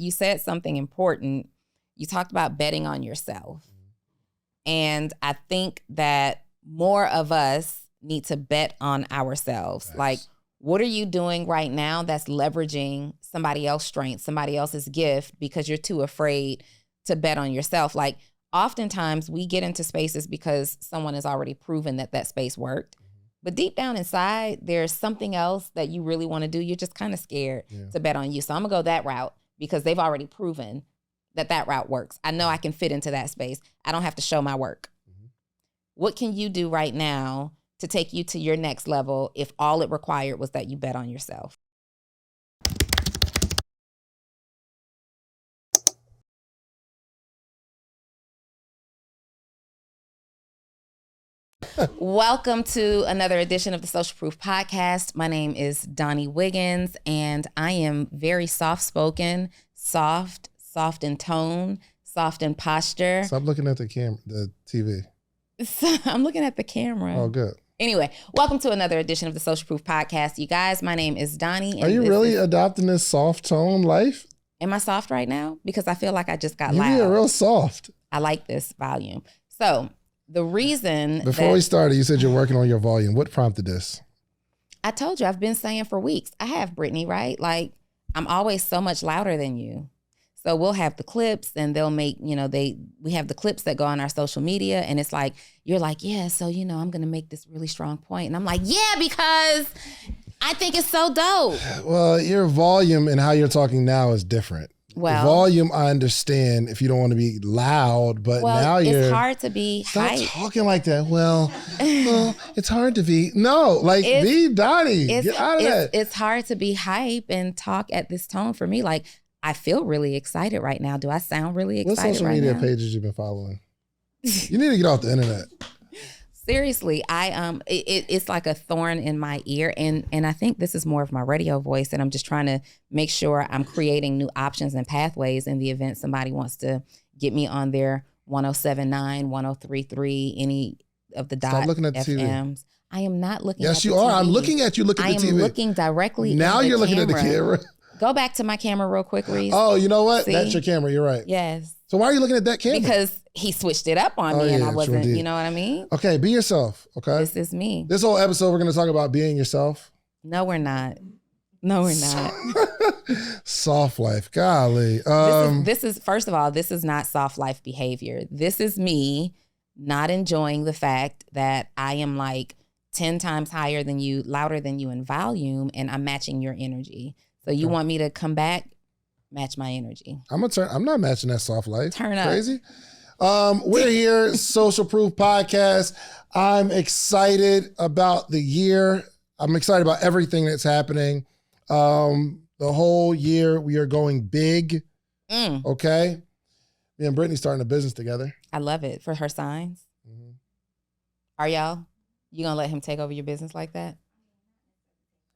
You said something important. You talked about betting on yourself. And I think that more of us need to bet on ourselves. Nice. Like, what are you doing right now that's leveraging somebody else's strength, somebody else's gift, because you're too afraid to bet on yourself? Like, oftentimes we get into spaces because someone has already proven that that space worked. But deep down inside, there's something else that you really want to do. You're just kind of scared to bet on you. So I'm going to go that route because they've already proven that that route works. I know I can fit into that space. I don't have to show my work. What can you do right now to take you to your next level if all it required was that you bet on yourself? Welcome to another edition of the Social Proof Podcast. My name is Donni Wiggins, and I am very soft-spoken, soft in tone, soft in posture. Stop looking at the TV. I'm looking at the camera. Oh, good. Anyway, welcome to another edition of the Social Proof Podcast. You guys, my name is Donni. Are you really adopting this soft tone life? Am I soft right now? Because I feel like I just got loud. You're real soft. I like this volume. So the reason Before we started, you said you're working on your volume. What prompted this? I told you, I've been saying for weeks. I have, Brittany, right? Like, I'm always so much louder than you. So we'll have the clips and they'll make, we have the clips that go on our social media, and it's like, you're like, yeah, so, I'm going to make this really strong point. And I'm like, yeah, because I think it's so dope. Well, your volume and how you're talking now is different. Well, the volume, I understand if you don't want to be loud, but now it's hard to be hype. Stop talking like that. Well, it's hard to be. No, like, be Donni. Get out of that. It's hard to be hype and talk at this tone for me. Like, I feel really excited right now. Do I sound really excited right now? What social media pages you been following? You need to get off the internet. Seriously, it's like a thorn in my ear, and I think this is more of my radio voice, and I'm just trying to make sure I'm creating new options and pathways in the event somebody wants to get me on their 107.9, 103.3, any of the Stop looking at the FMs. TV. I am not looking at the TV. Yes, you are. I'm looking at you looking at the TV. I am looking directly now you're looking at the camera. Go back to my camera real quick, Reese. Oh, you know what? See? That's your camera. You're right. Yes. So why are you looking at that camera? Because he switched it up on me and I wasn't, you know what I mean? Okay, be yourself, okay? This is me. This whole episode, we're going to talk about being yourself. No, we're not. No, we're not. Soft life, golly. This is, first of all, this is not soft life behavior. This is me not enjoying the fact that I am like 10 times higher than you, louder than you in volume, and I'm matching your energy. So you want me to come back, match my energy. I'm not matching that soft life. Turn up. Crazy. We're here, Social Proof Podcast. I'm excited about the year. I'm excited about everything that's happening. The whole year we are going big. Okay. Me and Brittany starting a business together. I love it. For her signs. Mm-hmm. Are y'all? You gonna let him take over your business like that?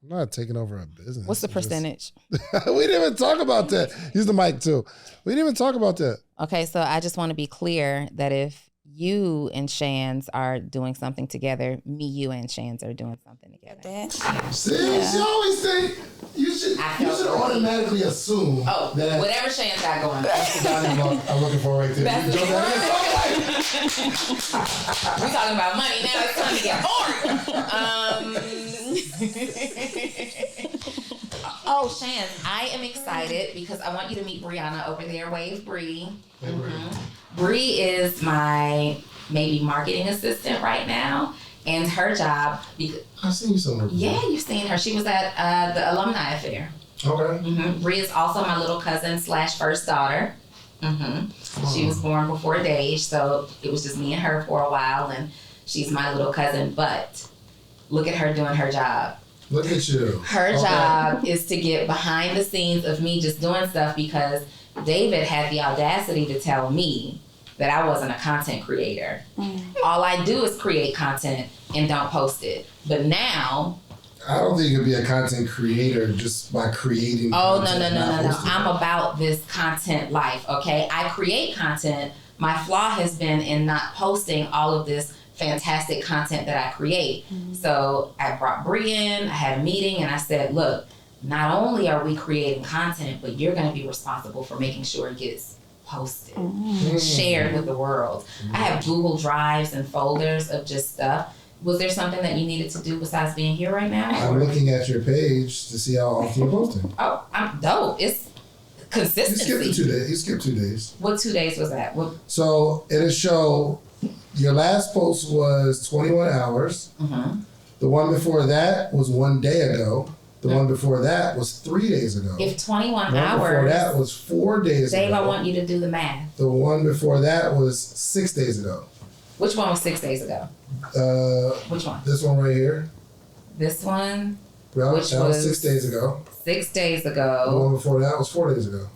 I'm not taking over a business. What's the percentage? We didn't even talk about that. Use the mic too. We didn't even talk about that. Okay, so I just want to be clear that if you and Shans are doing something together, me, you, and Shans are doing something together. See, she always say you should automatically assume that whatever Shans got going. I'm looking forward to it. We're talking about money now. It's time to get bored. Shan, I am excited because I want you to meet Brianna over there. Wave, Bree. Bree is my maybe marketing assistant right now, and her job. I've seen you somewhere before. Yeah, you've seen her. She was at the alumni affair. Okay. Mm-hmm. Bree is also my little cousin / first daughter. Mm-hmm. She was born before Dage, so it was just me and her for a while, and she's my little cousin. But look at her doing her job. Look at you. Her job is to get behind the scenes of me just doing stuff because David had the audacity to tell me that I wasn't a content creator. All I do is create content and don't post it. But now... I don't think you could be a content creator just by creating content. No. I'm about this content life, okay? I create content. My flaw has been in not posting all of this fantastic content that I create. So I brought Bree in, I had a meeting, and I said, look, not only are we creating content, but you're going to be responsible for making sure it gets posted, shared with the world. I have Google Drives and folders of just stuff. Was there something that you needed to do besides being here right now? I'm looking at your page to see how often you're posting. Oh, I'm dope. It's consistency. You skipped 2 days. What 2 days was that? So it'll show your last post was 21 hours. Mm-hmm. The one before that was 1 day ago. The one before that was 3 days ago. If 21 the one hours. before that was 4 days Dave, ago. I want you to do the math. The one before that was 6 days ago. Which one was 6 days ago? Which one? This one right here. This one? Well, which that was 6 days ago. 6 days The ago. one before that was 4 days ago.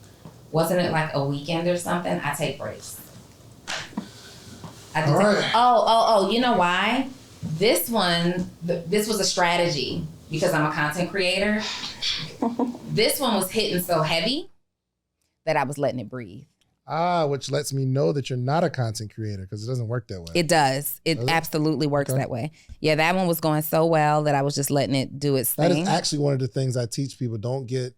Wasn't it like a weekend or something? I take breaks. All right. Oh, you know why? This one, this was a strategy because I'm a content creator. This one was hitting so heavy that I was letting it breathe. Which lets me know that you're not a content creator because it doesn't work that way. It does. It absolutely works that way. Yeah, that one was going so well that I was just letting it do its thing. That is actually one of the things I teach people. Don't get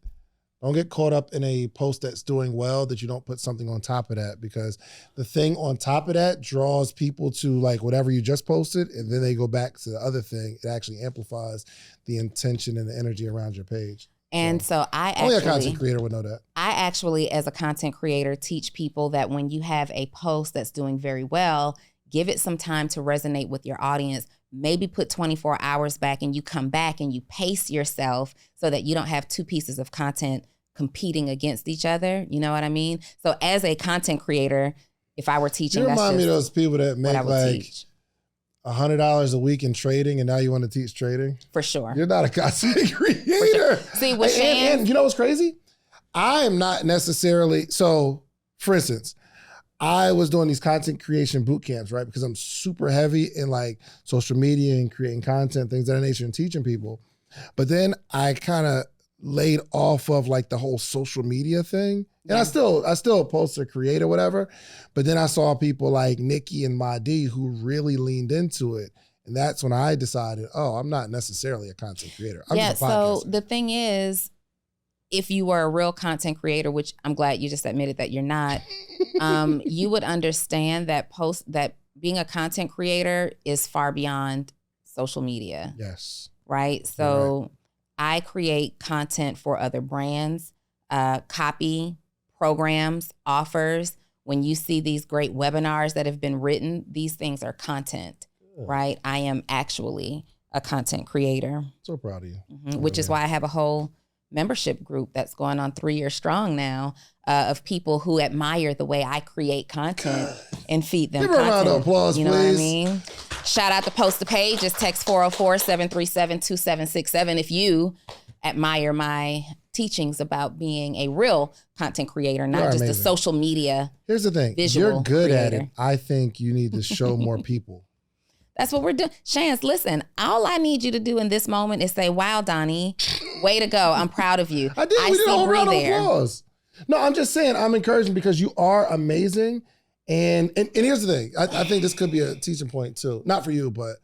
caught up in a post that's doing well that you don't put something on top of that, because the thing on top of that draws people to like whatever you just posted, and then they go back to the other thing. It actually amplifies the intention and the energy around your page. And so I actually, only a content creator would know that. I actually, as a content creator, teach people that when you have a post that's doing very well, give it some time to resonate with your audience. Maybe put 24 hours back and you come back and you pace yourself so that you don't have two pieces of content competing against each other. You know what I mean? So as a content creator, if I were teaching, you remind me of those people that make like teach. $100 a week in trading, and now you want to teach trading? For sure. You're not a content creator. Sure. See, with and you know what's crazy? I am not necessarily, so for instance, I was doing these content creation boot camps, right? Because I'm super heavy in like social media and creating content, things of that nature, and teaching people. But then I kind of laid off of like the whole social media thing. And I still post or create or whatever. But then I saw people like Nikki and Madi who really leaned into it. And that's when I decided, I'm not necessarily a content creator. I'm just a podcaster. So the thing is, if you were a real content creator, which I'm glad you just admitted that you're not, you would understand that being a content creator is far beyond social media. Yes. Right? So I create content for other brands, copy, programs, offers. When you see these great webinars that have been written, these things are content, right? I am actually a content creator. So proud of you. Which is why I have a whole membership group that's going on 3 years strong now of people who admire the way I create content and feed them content. Give a round of applause, you know please. What I mean? Shout out to Post a Page. Just text 404-737-2767 if you admire my teachings about being a real content creator, not just a social media. Here's the thing. You're good at it. I think you need to show more people. That's what we're doing. Chance, listen, all I need you to do in this moment is say, wow, Donni, way to go. I'm proud of you. I did. We did a whole round of applause. No, I'm just saying I'm encouraging because you are amazing. And here's the thing. I think this could be a teaching point too. Not for you, but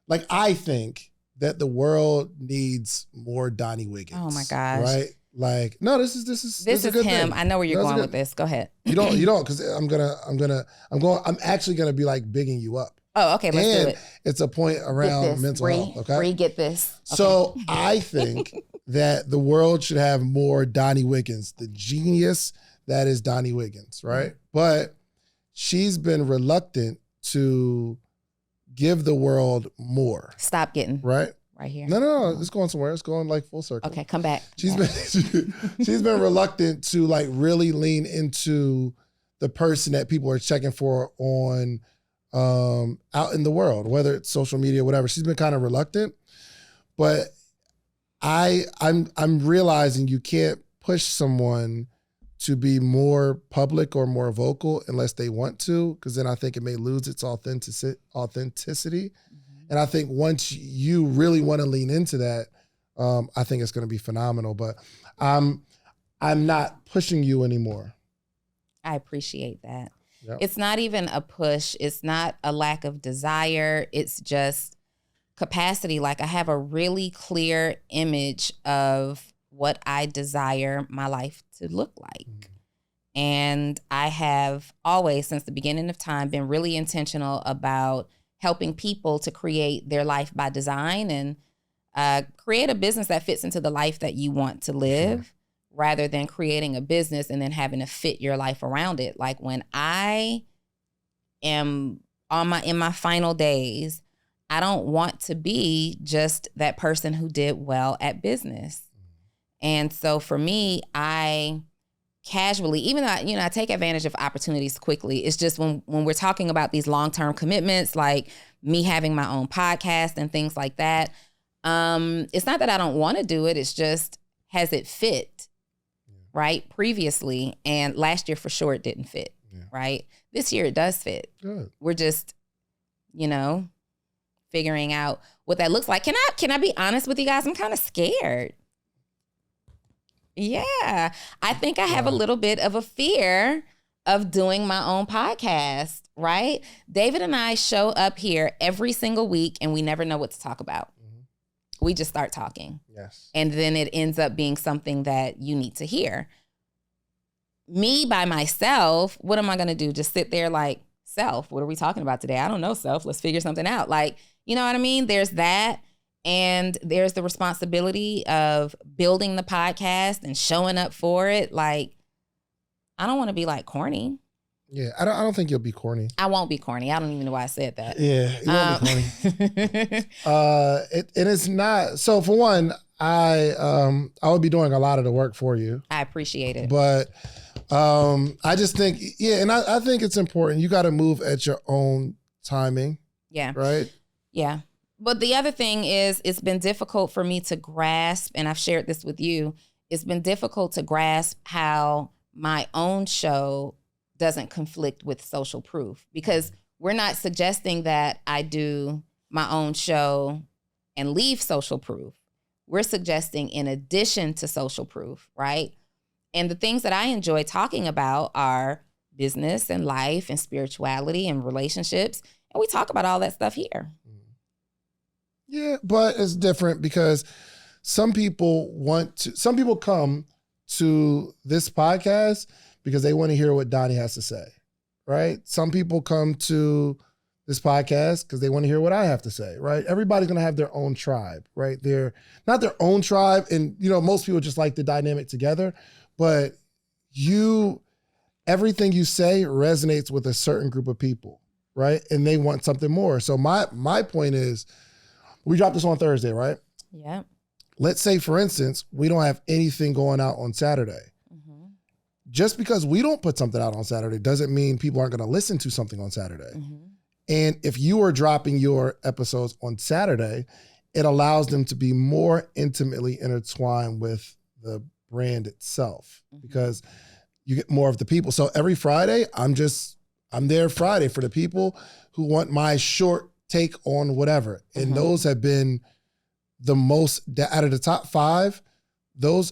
like I think that the world needs more Donni Wiggins. Oh my gosh. Right? Like, no, this is a good him. thing. I know where you're going with this. Go ahead. You don't, because I'm actually gonna be like bigging you up. Oh, okay, let's do it. It's a point around mental health. Okay. Bree, get this. Okay. So I think that the world should have more Donni Wiggins, the genius that is Donni Wiggins, right? Mm-hmm. But she's been reluctant to give the world more. Stop getting right here. No, it's going somewhere. It's going like full circle. Okay, come back. She's been reluctant to like really lean into the person that people are checking for on out in the world, whether it's social media, whatever. She's been kind of reluctant, but I'm realizing you can't push someone to be more public or more vocal unless they want to, because then I think it may lose its authenticity. Mm-hmm. And I think once you really want to lean into that, I think it's going to be phenomenal. But I'm not pushing you anymore. I appreciate that. Yep. It's not even a push. It's not a lack of desire. It's just capacity. Like I have a really clear image of what I desire my life to look like. And I have always, since the beginning of time, been really intentional about helping people to create their life by design and create a business that fits into the life that you want to live, rather than creating a business and then having to fit your life around it. Like when I am in my final days, I don't want to be just that person who did well at business. And so for me, I casually, even though I take advantage of opportunities quickly, it's just when we're talking about these long-term commitments, like me having my own podcast and things like that, it's not that I don't want to do it. It's just, has it fit, right? Previously, and last year for sure it didn't fit, right? This year it does fit. Good. We're just, figuring out what that looks like. Can I be honest with you guys? I'm kind of scared. Yeah, I think I have a little bit of a fear of doing my own podcast, right? David and I show up here every single week and we never know what to talk about. We just start talking. Yes. And then it ends up being something that you need to hear. Me by myself, what am I going to do? Just sit there like, self, what are we talking about today? I don't know, self. Let's figure something out. Like, you know what I mean? There's that. And there's the responsibility of building the podcast and showing up for it. Like, I don't want to be like corny. Yeah, I don't think you'll be corny. I won't be corny. I don't even know why I said that. Yeah, you won't be corny. It is not. So for one, I would be doing a lot of the work for you. I appreciate it. But I just think, and I think it's important. You got to move at your own timing. Yeah. Right? Yeah. But the other thing is, it's been difficult for me to grasp, and I've shared this with you, it's been difficult to grasp how my own show doesn't conflict with Social Proof, because we're not suggesting that I do my own show and leave Social Proof. We're suggesting in addition to Social Proof, right? And the things that I enjoy talking about are business and life and spirituality and relationships. And we talk about all that stuff here. Yeah, but it's different because some people come to this podcast because they want to hear what Donni has to say, right? Some people come to this podcast because they want to hear what I have to say, right? Everybody's going to have their own tribe, right? They're not their own tribe. And, most people just like the dynamic together, but everything you say resonates with a certain group of people, right? And they want something more. So my point is, we dropped this on Thursday, right? Yeah. Let's say, for instance, we don't have anything going out on Saturday. Mm-hmm. Just because we don't put something out on Saturday doesn't mean people aren't going to listen to something on Saturday. Mm-hmm. And if you are dropping your episodes on Saturday, it allows them to be more intimately intertwined with the brand itself, because you get more of the people. So every Friday, I'm there Friday for the people who want my short take on whatever. And those have been the most, out of the top 5, those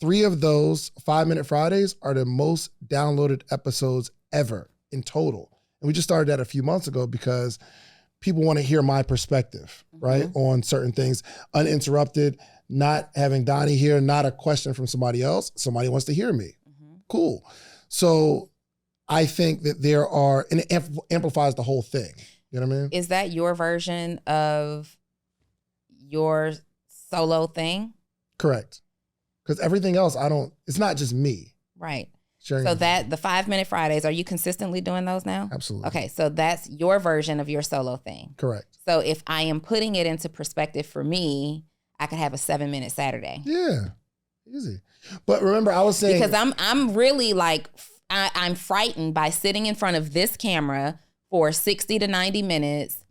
3 of those 5-Minute Fridays are the most downloaded episodes ever in total. And we just started that a few months ago because people want to hear my perspective, right? On certain things, uninterrupted, not having Donni here, not a question from somebody else. Somebody wants to hear me. Cool. So I think that and it amplifies the whole thing. You know what I mean? Is that your version of your solo thing? Correct. Because everything else, it's not just me. Right. Sharing so that the 5-Minute Fridays, are you consistently doing those now? Absolutely. Okay. So that's your version of your solo thing. Correct. So if I am putting it into perspective for me, I could have a 7-minute Saturday. Yeah. Easy. But remember, I was saying, because I'm really like, I'm frightened by sitting in front of this camera for 60 to 90 minutes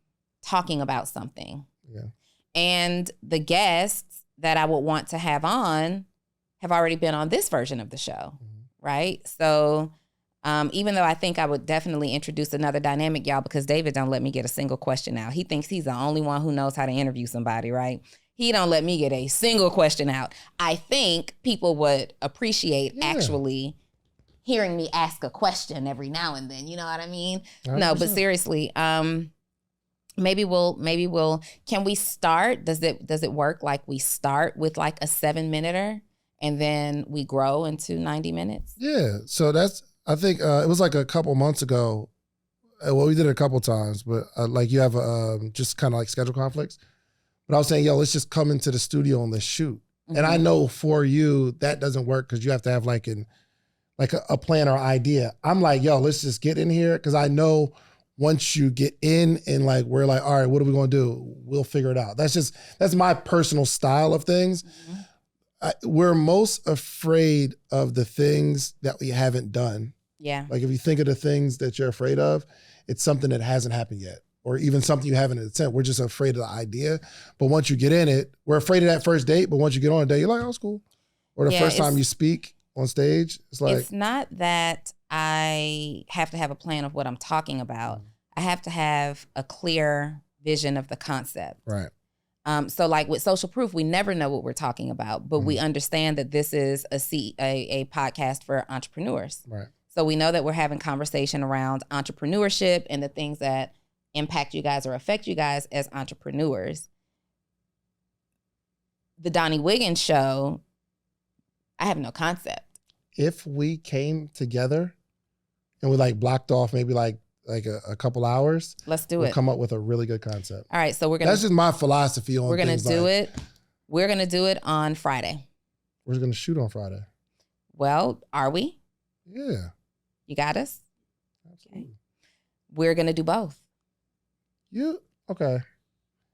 talking about something. Yeah. And the guests that I would want to have on have already been on this version of the show, right? So even though I think I would definitely introduce another dynamic, y'all, because David don't let me get a single question out. He thinks he's the only one who knows how to interview somebody, right? He don't let me get a single question out. I think people would appreciate actually hearing me ask a question every now and then. You know what I mean? 100%. No, but seriously, maybe we'll, can we start? Does it work like we start with like a 7-minute and then we grow into 90 minutes. Yeah. So I think it was like a couple months ago. Well, we did it a couple times, but like you have just kind of like schedule conflicts. But I was saying, yo, let's just come into the studio and let's shoot. And I know for you that doesn't work because you have to have like a plan or idea. I'm like, yo, let's just get in here because I know once you get in and like we're like, all right, what are we gonna do? We'll figure it out. That's my personal style of things. We're most afraid of the things that we haven't done. Yeah. Like if you think of the things that you're afraid of, it's something that hasn't happened yet, or even something you haven't attempted. We're just afraid of the idea. But once you get in it, we're afraid of that first date. But once you get on a date, you're like, oh, it's cool. Or the first time you speak on stage, it's like. It's not that I have to have a plan of what I'm talking about. I have to have a clear vision of the concept. Right. So like with Social Proof, we never know what we're talking about, but we understand that this is a podcast for entrepreneurs. Right. So we know that we're having conversation around entrepreneurship and the things that impact you guys or affect you guys as entrepreneurs. The Donni Wiggins show, I have no concept. If we came together and we like blocked off maybe like a couple hours, let's do we'll it. Come up with a really good concept. All right, so that's just my philosophy on. We're gonna do it. We're gonna do it on Friday. We're gonna shoot on Friday. Well, are we? Yeah. You got us? Absolutely. Okay. We're going to do both. Okay.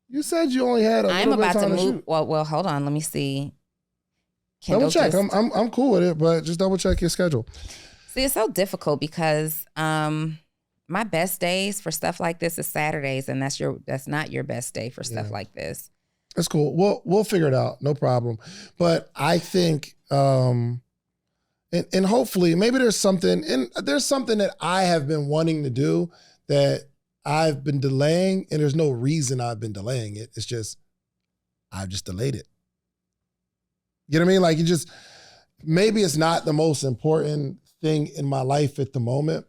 You said you only had a little bit of time to shoot. Well, hold on. Let me see. Double check. I'm cool with it, but just double check your schedule. See, it's so difficult because my best days for stuff like this is Saturdays, and that's not your best day for stuff like this. That's cool. We'll figure it out. No problem. But I think and hopefully maybe there's something that I have been wanting to do that I've been delaying, and there's no reason I've been delaying it. It's just, I've just delayed it. You know what I mean? Like maybe it's not the most important thing in my life at the moment.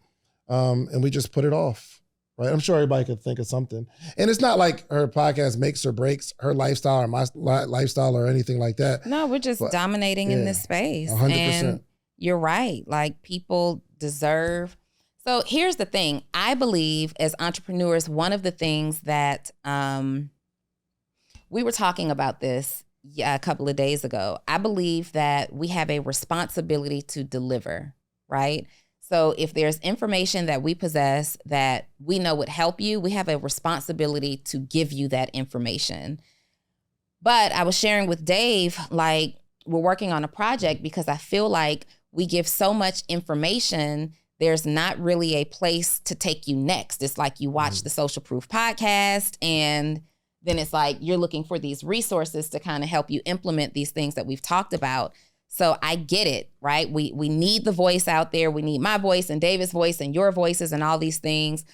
And we just put it off, right? I'm sure everybody could think of something. And it's not like her podcast makes or breaks her lifestyle or my lifestyle or anything like that. No, we're just dominating in this space. 100%. And you're right. Like people deserve. So here's the thing. I believe as entrepreneurs, one of the things that we were talking about this a couple of days ago. I believe that we have a responsibility to deliver, right? So if there's information that we possess that we know would help you, we have a responsibility to give you that information. But I was sharing with Dave, like we're working on a project because I feel like we give so much information, there's not really a place to take you next. It's like you watch the Social Proof podcast and then it's like you're looking for these resources to kind of help you implement these things that we've talked about. So I get it, right? We need the voice out there. We need my voice and David's voice and your voices and all these things.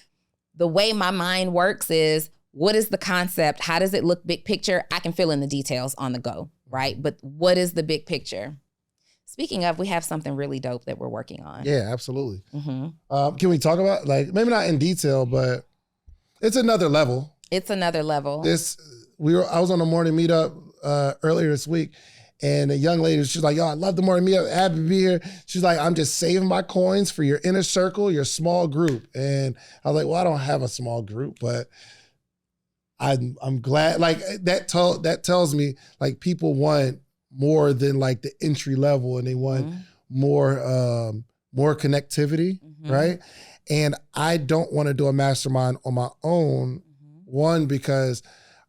The way my mind works is, what is the concept? How does it look big picture? I can fill in the details on the go, right? But what is the big picture? Speaking of, we have something really dope that we're working on. Yeah, absolutely. Mm-hmm. Can we talk about, like, maybe not in detail, but it's another level. It's another level. I was on a morning meetup earlier this week, and a young lady, she's like, yo, I love the morning meetup. Happy to be here. She's like, I'm just saving my coins for your inner circle, your small group. And I was like, well, I don't have a small group, but I'm glad. Like that tells me like people want more than like the entry level, and they want more connectivity, right? And I don't want to do a mastermind on my own. One, because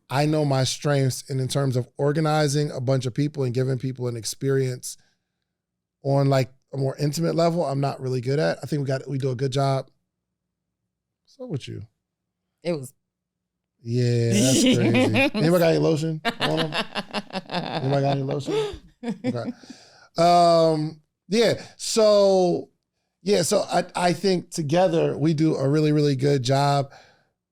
I know my strengths, and in terms of organizing a bunch of people and giving people an experience on like a more intimate level, I'm not really good at. I think we do a good job. What's up with you? It was. Yeah, that's crazy. Anybody got any lotion on them? Anybody got any lotion? Okay. So I think together we do a really, really good job.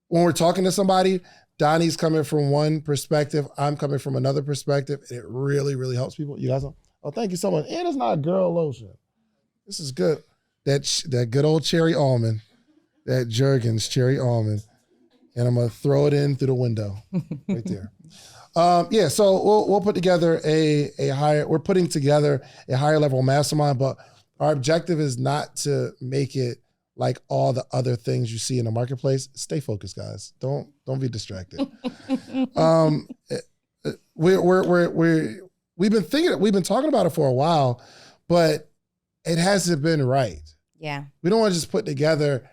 When we're talking to somebody, Donnie's coming from one perspective, I'm coming from another perspective, and it really, really helps people. You guys know? Oh, thank you so much. And it's not girl lotion. This is good. That good old cherry almond, that Jergens cherry almond. And I'm going to throw it in through the window right there. So we'll put together we're putting together a higher level mastermind, but our objective is not to make it like all the other things you see in the marketplace. Stay focused, guys. Don't be distracted. We've been talking about it for a while, but it hasn't been right. Yeah. We don't want to just put together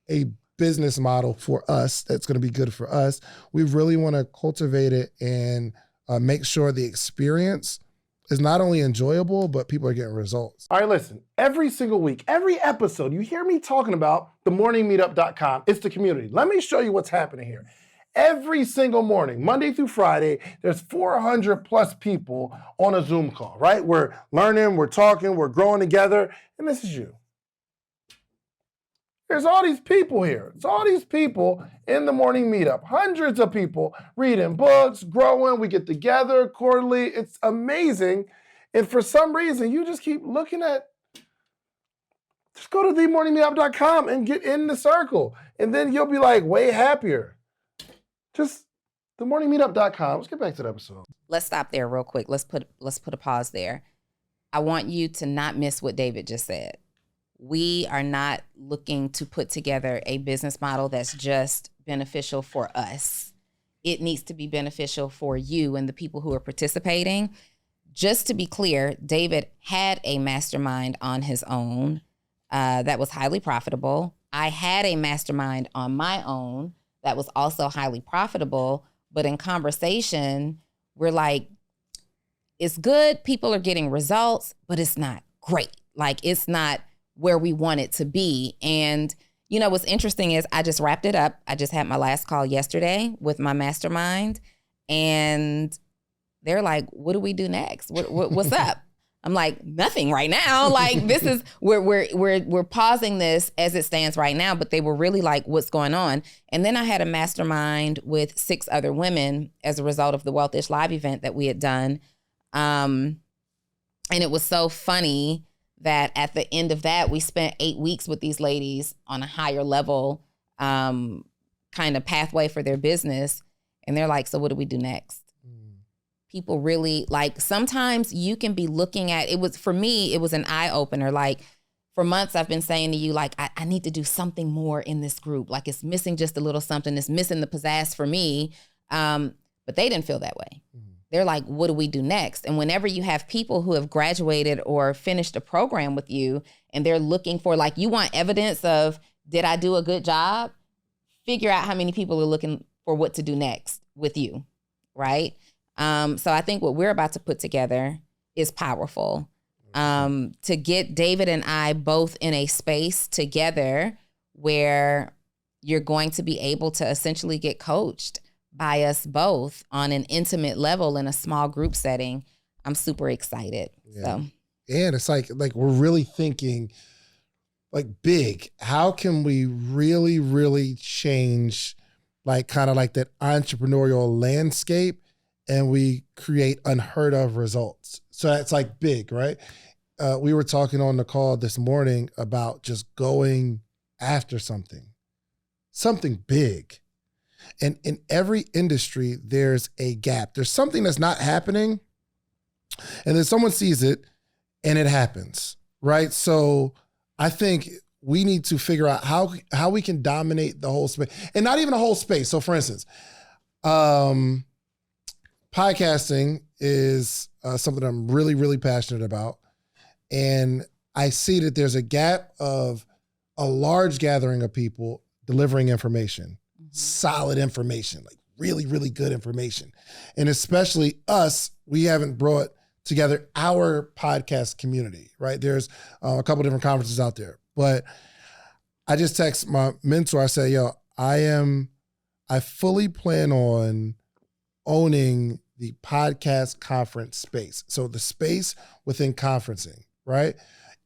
a business model for us that's going to be good for us. We really want to cultivate it and make sure the experience is not only enjoyable, but people are getting results. All right, listen, every single week, every episode, you hear me talking about themorningmeetup.com. It's the community. Let me show you what's happening here. Every single morning, Monday through Friday, there's 400 plus people on a Zoom call, right? We're learning, we're talking, we're growing together, and this is you. There's all these people here. It's all these people in the morning meetup. Hundreds of people reading books, growing. We get together quarterly. It's amazing. And for some reason, you just keep looking at, just go to themorningmeetup.com and get in the circle. And then you'll be like way happier. Just themorningmeetup.com. Let's get back to the episode. Let's stop there real quick. Let's put a pause there. I want you to not miss what David just said. We are not looking to put together a business model that's just beneficial for us. It needs to be beneficial for you and the people who are participating. Just to be clear, David had a mastermind on his own that was highly profitable. I had a mastermind on my own that was also highly profitable. But in conversation, we're like, it's good, people are getting results, but it's not great. Like, it's not where we want it to be. And, you know, what's interesting is I just wrapped it up. I just had my last call yesterday with my mastermind, and they're like, what do we do next? What's up? I'm like, nothing right now. Like, this is, we're pausing this as it stands right now, but they were really like, what's going on? And then I had a mastermind with 6 other women as a result of the Wealthish Live event that we had done. And it was so funny that at the end of that, we spent 8 weeks with these ladies on a higher level kind of pathway for their business. And they're like, so what do we do next? People really, like, sometimes you can be looking at, for me, it was an eye opener. Like, for months I've been saying to you, like, I need to do something more in this group. Like, it's missing just a little something. It's missing the pizzazz for me. But they didn't feel that way. They're like, what do we do next? And whenever you have people who have graduated or finished a program with you and they're looking for, like, you want evidence of, did I do a good job? Figure out how many people are looking for what to do next with you, right? So I think what we're about to put together is powerful. To get David and I both in a space together where you're going to be able to essentially get coached by us both on an intimate level in a small group setting. I'm super excited. Yeah. So. And it's like we're really thinking like big. How can we really, really change like kind of like that entrepreneurial landscape and we create unheard of results? So that's like big, right? We were talking on the call this morning about just going after something big. And in every industry, there's a gap. There's something that's not happening, and then someone sees it, and it happens, right? So I think we need to figure out how we can dominate the whole space, and not even the whole space. So, for instance, podcasting is something I'm really, really passionate about, and I see that there's a gap of a large gathering of people delivering information. Solid information, like really, really good information. And especially us, we haven't brought together our podcast community, right? There's a couple different conferences out there, but I just text my mentor. I say, yo, I fully plan on owning the podcast conference space. So the space within conferencing, right?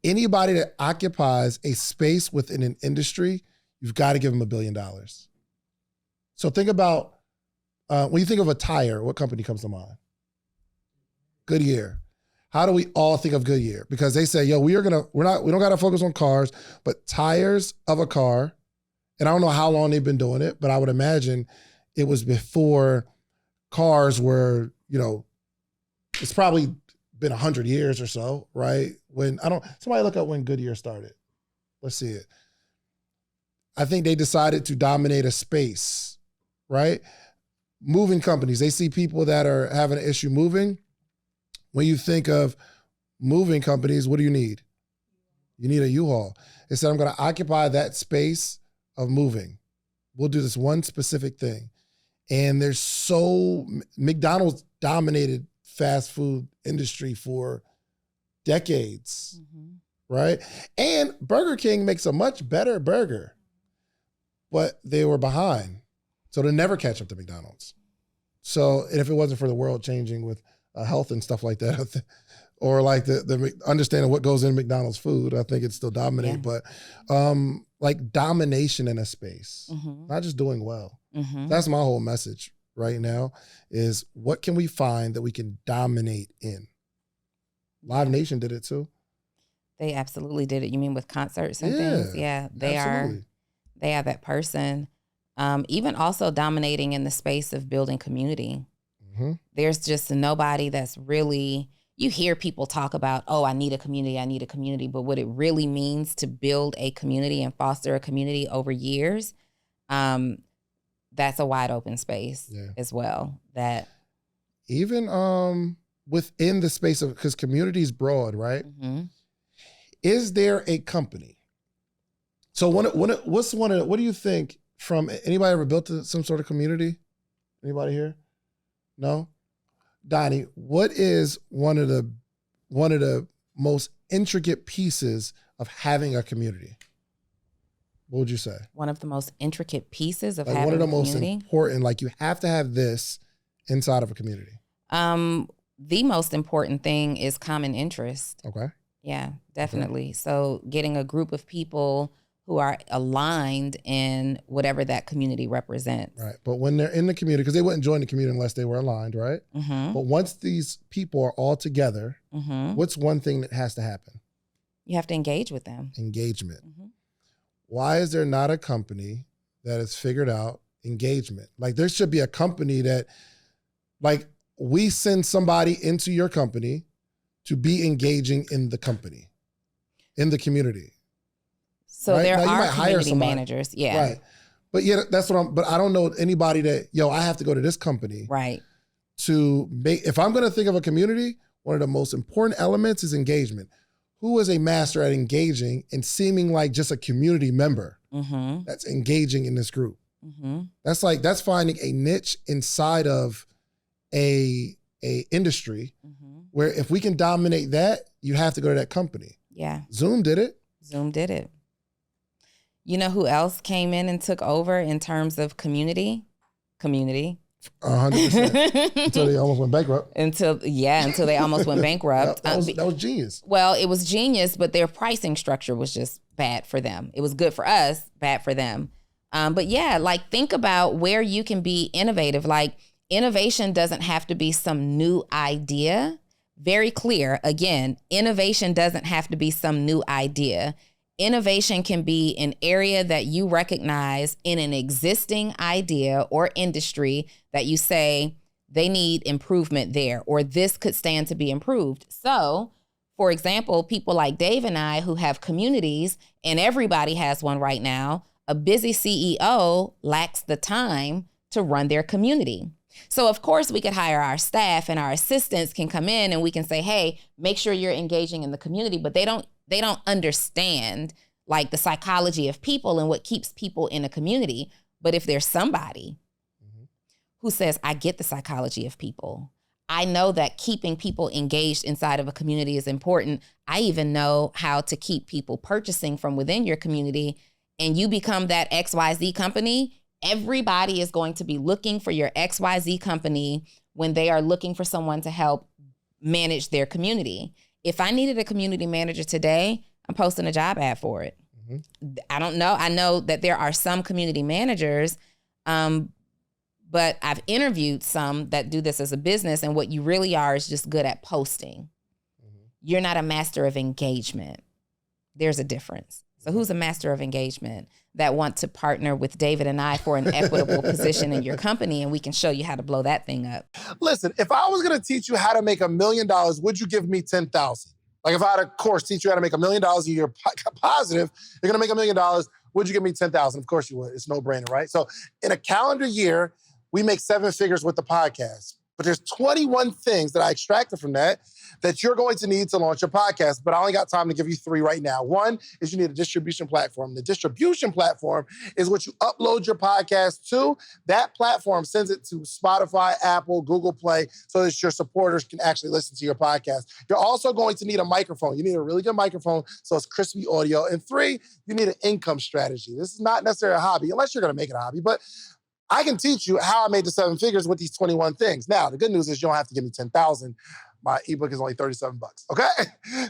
Anybody that occupies a space within an industry, you've got to give them $1 billion. So think about, when you think of a tire, what company comes to mind? Goodyear. How do we all think of Goodyear? Because they say, yo, we don't got to focus on cars, but tires of a car, and I don't know how long they've been doing it, but I would imagine it was before cars were, it's probably been 100 years or so, right? Somebody look up when Goodyear started. Let's see it. I think they decided to dominate a space, right? Moving companies, they see people that are having an issue moving. When you think of moving companies, what do you need? You need a U-Haul. They said, I'm going to occupy that space of moving. We'll do this one specific thing. And McDonald's dominated fast food industry for decades, right? And Burger King makes a much better burger, but they were behind. So they'll never catch up to McDonald's. So, and if it wasn't for the world changing with health and stuff like that, or like the understanding what goes in McDonald's food, I think it's still dominating. Yeah. But like domination in a space, not just doing well. That's my whole message right now is what can we find that we can dominate in? Live Nation did it too. They absolutely did it. You mean with concerts and things? Yeah, they are that person. Even also dominating in the space of building community. There's just nobody that's really, you hear people talk about, oh, I need a community. But what it really means to build a community and foster a community over years, that's a wide open space as well. That even within the space of, because community is broad, right? Is there a company? So what do you think from, anybody ever built some sort of community? Anybody here? No? Donni, what is one of the most intricate pieces of having a community? What would you say? One of the most intricate pieces of like having a community? One of the most important, like you have to have this inside of a community. The most important thing is common interest. Okay. Yeah, definitely. Okay. So getting a group of people who are aligned in whatever that community represents. Right. But when they're in the community, because they wouldn't join the community unless they were aligned, right? But once these people are all together, what's one thing that has to happen? You have to engage with them. Engagement. Why is there not a company that has figured out engagement? Like there should be a company that, like we send somebody into your company to be engaging in the company, in the community. So right? there now, are community managers, right? But yeah, that's what but I don't know anybody that, I have to go to this company, right? To make, if I'm going to think of a community, one of the most important elements is engagement. Who is a master at engaging and seeming like just a community member that's engaging in this group? That's finding a niche inside of a industry where if we can dominate that, you have to go to that company. Yeah. Zoom did it. You know who else came in and took over in terms of community? 100%. Until they almost went bankrupt. Until they almost went bankrupt. That was genius. Well, it was genius, but their pricing structure was just bad for them. It was good for us, bad for them. But yeah, like think about where you can be innovative. Like innovation doesn't have to be some new idea. Very clear. Again, innovation doesn't have to be some new idea. Innovation can be an area that you recognize in an existing idea or industry that you say they need improvement there, or this could stand to be improved. So, for example, people like Dave and I who have communities, and everybody has one right now, a busy CEO lacks the time to run their community. So of course we could hire our staff and our assistants can come in and we can say, hey, make sure you're engaging in the community, but they don't understand like the psychology of people and what keeps people in a community. But if there's somebody who says, I get the psychology of people, I know that keeping people engaged inside of a community is important. I even know how to keep people purchasing from within your community, and you become that XYZ company, everybody is going to be looking for your XYZ company when they are looking for someone to help manage their community. If I needed a community manager today, I'm posting a job ad for it. I don't know. I know that there are some community managers, but I've interviewed some that do this as a business, and what you really are is just good at posting. You're not a master of engagement. There's a difference. So who's a master of engagement that want to partner with David and I for an equitable position in your company, and we can show you how to blow that thing up? Listen, if I was going to teach you how to make $1 million, would you give me 10,000? Like if I had a course teach you how to make $1 million a year positive, you're going to make $1 million, would you give me 10,000? Of course you would. It's no brainer, right? So in a calendar year, we make 7 figures with the podcast. But there's 21 things that I extracted from that you're going to need to launch your podcast. But I only got time to give you 3 right now. One is you need a distribution platform. The distribution platform is what you upload your podcast to. That platform sends it to Spotify, Apple, Google Play, so that your supporters can actually listen to your podcast. You're also going to need a microphone. You need a really good microphone so it's crispy audio. And 3, you need an income strategy. This is not necessarily a hobby, unless you're going to make it a hobby. But I can teach you how I made the 7 figures with these 21 things. Now, the good news is you don't have to give me 10,000. My ebook is only $37, okay?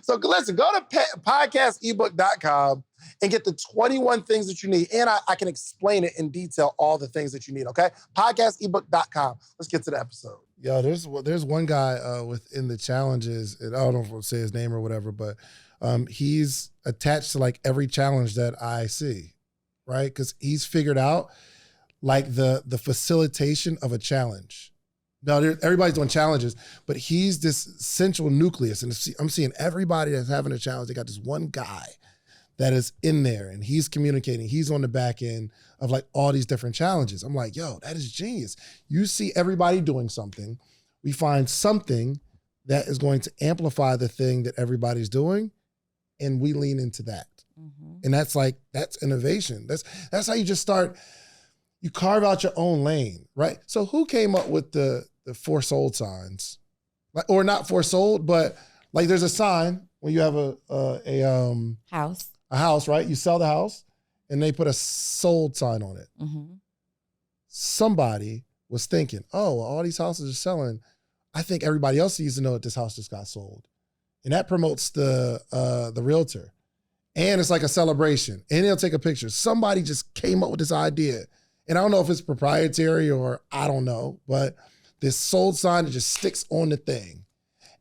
So listen, go to podcastebook.com and get the 21 things that you need. And I can explain it in detail, all the things that you need, okay? Podcastebook.com. Let's get to the episode. Yo, there's one guy within the challenges, and I don't know if I'll say his name or whatever, but he's attached to like every challenge that I see, right? Because he's figured out like the facilitation of a challenge. Now, everybody's doing challenges, but he's this central nucleus. And I'm seeing everybody that's having a challenge, they got this one guy that is in there and he's communicating. He's on the back end of like all these different challenges. I'm like, yo, that is genius. You see everybody doing something. We find something that is going to amplify the thing that everybody's doing, and we lean into that. Mm-hmm. And that's innovation. That's how you just start. You carve out your own lane, right? So who came up with the for sold signs? Like, or not for sold, but like there's a sign when you have a house, right? You sell the house and they put a sold sign on it. Mm-hmm. Somebody was thinking, oh, all these houses are selling. I think everybody else needs to know that this house just got sold. And that promotes the realtor. And it's like a celebration. And they'll take a picture. Somebody just came up with this idea. And I don't know if it's proprietary or I don't know, but this sold sign that just sticks on the thing.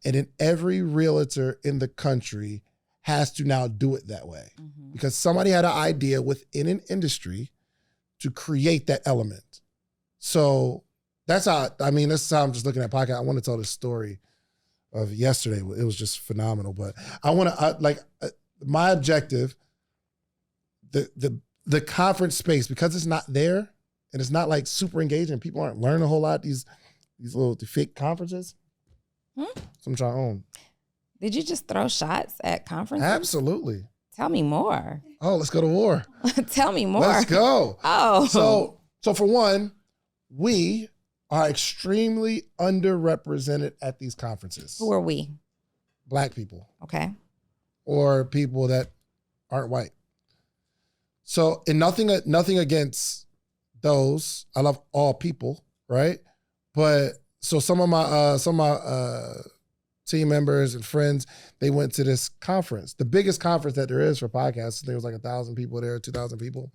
And then every realtor in the country has to now do it that way. Mm-hmm. Because somebody had an idea within an industry to create that element. So that's how I'm just looking at podcast. I want to tell this story of yesterday. It was just phenomenal. But I want to, my objective, the conference space, because it's not there and it's not like super engaging, people aren't learning a whole lot, these little fake conferences. So I'm trying to own. Did you just throw shots at conferences? Absolutely. Tell me more. Oh, let's go to war. Tell me more. Let's go. Oh. So for one, we are extremely underrepresented at these conferences. Who are we? Black people. Okay. Or people that aren't white. So, and nothing against those. I love all people, right? But so some of my team members and friends, they went to this conference, the biggest conference that there is for podcasts. There was like 1,000 people there, 2,000 people.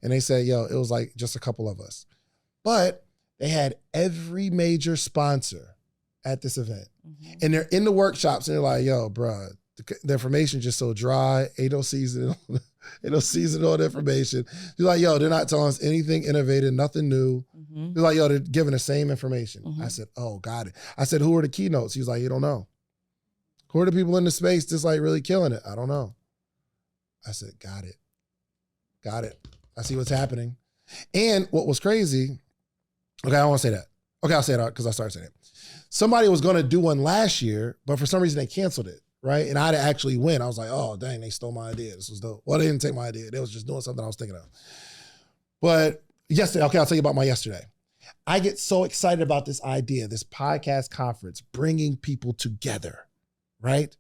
And they said, yo, it was like just a couple of us. But they had every major sponsor at this event. Mm-hmm. And they're in the workshops and they're like, yo, bro, the information just so dry, ain't no seasoning on the information. You're like, yo, they're not telling us anything innovative, nothing new. Mm-hmm. They're like, yo, they're giving the same information. Mm-hmm. I said, oh, got it. I said, who are the keynotes? He was like, you don't know. Who are the people in the space just like really killing it? I don't know. I said, got it. I see what's happening. And what was crazy, okay, I don't want to say that. Okay, I'll say it because I started saying it. Somebody was going to do one last year, but for some reason they canceled it. Right? And I actually went. I was like, oh, dang, they stole my idea. This was dope. Well, they didn't take my idea. They was just doing something I was thinking of. But yesterday, okay, I'll tell you about my yesterday. I get so excited about this idea, this podcast conference, bringing people together, right?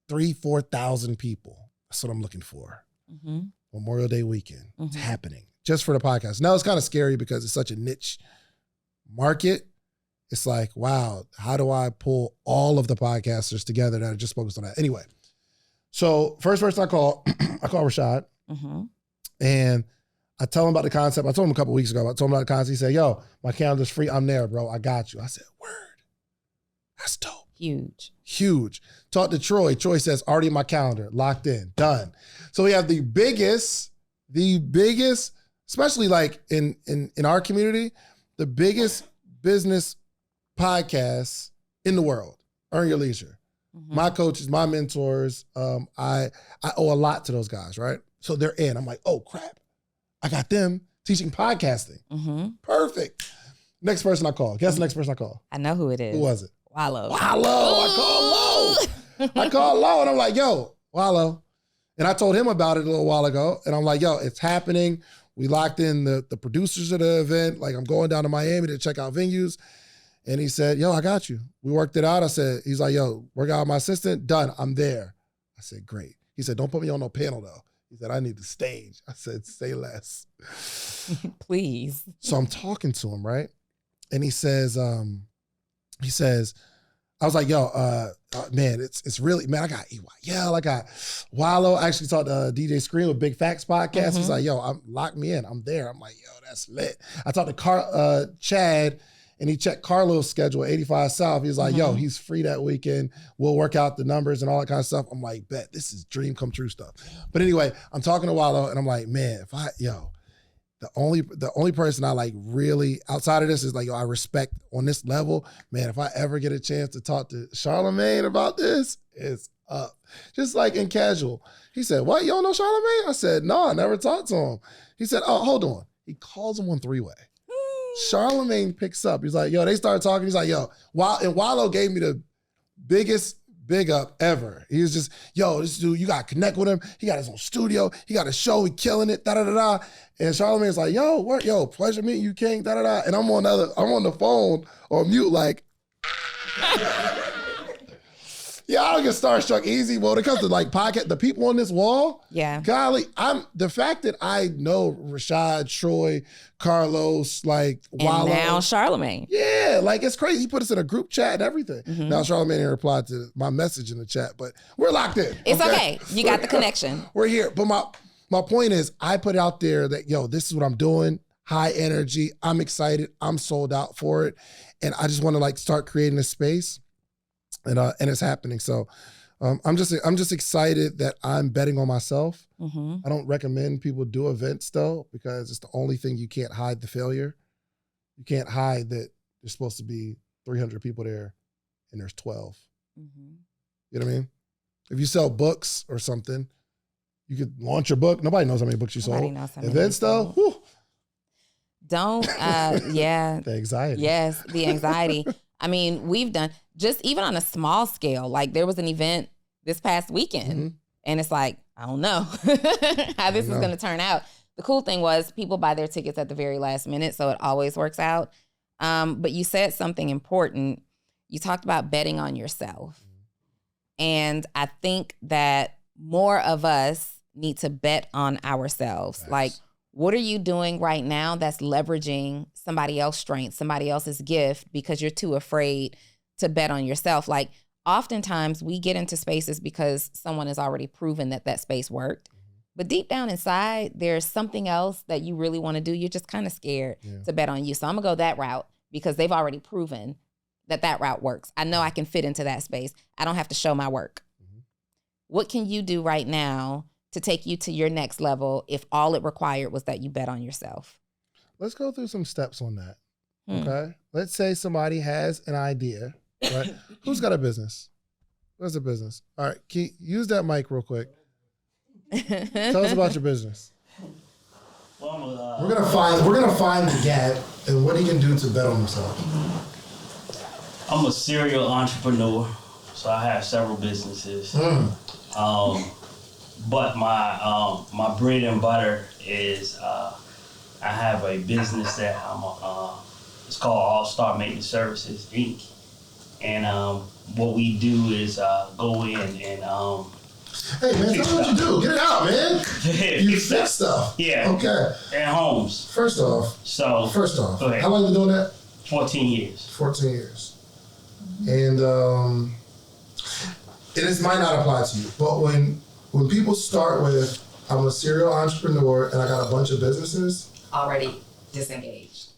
3,000-4,000 people. That's what I'm looking for. Mm-hmm. Memorial Day weekend. Mm-hmm. It's happening just for the podcast. Now, it's kind of scary because it's such a niche market. It's like, wow, how do I pull all of the podcasters together that are just focused on that? Anyway, so first person I call Rashad, mm-hmm. and I tell him about the concept. I told him a couple of weeks ago. I told him about the concept. He said, yo, my calendar's free. I'm there, bro. I got you. I said, word. That's dope. Huge. Talked to Troy. Troy says, already in my calendar, locked in, done. So we have the biggest, especially like in our community, the biggest business podcast in the world. Earn Your Leisure. Mm-hmm. My coaches, my mentors, I owe a lot to those guys, right? So they're in. I'm like, oh crap, I got them teaching podcasting. Mm-hmm. Perfect. Next person I call. Guess the next person I call. I know who it is. Who was it? Wallow. I called Low and I'm like, yo, Wallow. And I told him about it a little while ago. And I'm like, yo, it's happening. We locked in the producers of the event. Like, I'm going down to Miami to check out venues. And he said, yo, I got you. We worked it out. I said, he's like, yo, work out with my assistant. Done. I'm there. I said, great. He said, don't put me on no panel though. He said, I need the stage. I said, say less. Please. So I'm talking to him, right? And he says, I was like, yo, man, it's really, man, I got EYL, I got Wallow. I actually talked to DJ Screen with Big Facts podcast. Mm-hmm. He's like, yo, lock me in. I'm there. I'm like, yo, that's lit. I talked to Chad, and he checked Carlos' schedule at 85 South. He's like, yo, he's free that weekend. We'll work out the numbers and all that kind of stuff. I'm like, bet, this is dream come true stuff. But anyway, I'm talking to Wallow, and I'm like, man, the only person I like really outside of this is like, yo, I respect on this level, man, if I ever get a chance to talk to Charlamagne about this, it's up. Just like in casual. He said, what, you don't know Charlamagne? I said, no, I never talked to him. He said, oh, hold on. He calls him on three-way. Charlamagne picks up. He's like, yo, they started talking. He's like, yo, and Wallow gave me the biggest big up ever. He was just, yo, this dude, you gotta connect with him. He got his own studio. He got a show. He killing it. Da-da-da-da. And Charlamagne's like, yo, what? Yo, pleasure meeting you, King. Da-da-da. And I'm on the phone on mute like, yeah, I don't get starstruck easy. Well, when it comes to like podcast, the people on this wall, yeah, golly, the fact that I know Rashad, Troy, Carlos, like Wallow. And now Charlamagne. Yeah, like it's crazy. He put us in a group chat and everything. Mm-hmm. Now Charlamagne replied to my message in the chat, but we're locked in. It's okay. You got the connection. We're here. But my point is, I put out there that, yo, this is what I'm doing. High energy. I'm excited. I'm sold out for it. And I just want to like start creating a space. And it's happening. So I'm just excited that I'm betting on myself. Mm-hmm. I don't recommend people do events though, because it's the only thing you can't hide the failure. You can't hide that there's supposed to be 300 people there and there's 12. Mm-hmm. You know what I mean? If you sell books or something, you could launch your book. Nobody knows how many books you sold. Events though, whew. Don't, yeah. The anxiety. Yes, the anxiety. I mean, we've done just even on a small scale, like there was an event this past weekend, mm-hmm. and it's like, I don't know how this is going to turn out. The cool thing was people buy their tickets at the very last minute, so it always works out. But you said something important. You talked about betting on yourself. And I think that more of us need to bet on ourselves. Nice. Like, what are you doing right now that's leveraging somebody else's strength, somebody else's gift, because you're too afraid to bet on yourself? Like, oftentimes we get into spaces because someone has already proven that space worked. But deep down inside, there's something else that you really want to do. You're just kind of scared to bet on you. So I'm going to go that route because they've already proven that route works. I know I can fit into that space. I don't have to show my work. Mm-hmm. What can you do right now to take you to your next level if all it required was that you bet on yourself? Let's go through some steps on that. Okay. Let's say somebody has an idea, right? Who's got a business? Who has a business? All right. Can you use that mic real quick? Tell us about your business. Well, we're gonna find the gap and what he can do to bet on himself. I'm a serial entrepreneur, so I have several businesses. But my bread and butter is I have a business that it's called All Star Maintenance Services Inc. And what we do is go in and hey man, tell me what you do. Get it out, man. You fix stuff. Yeah. Okay. At homes. First off, go ahead. How long have you been doing that? 14 years. 14 years. And this might not apply to you, but when people start with, I'm a serial entrepreneur and I got a bunch of businesses. Already disengaged.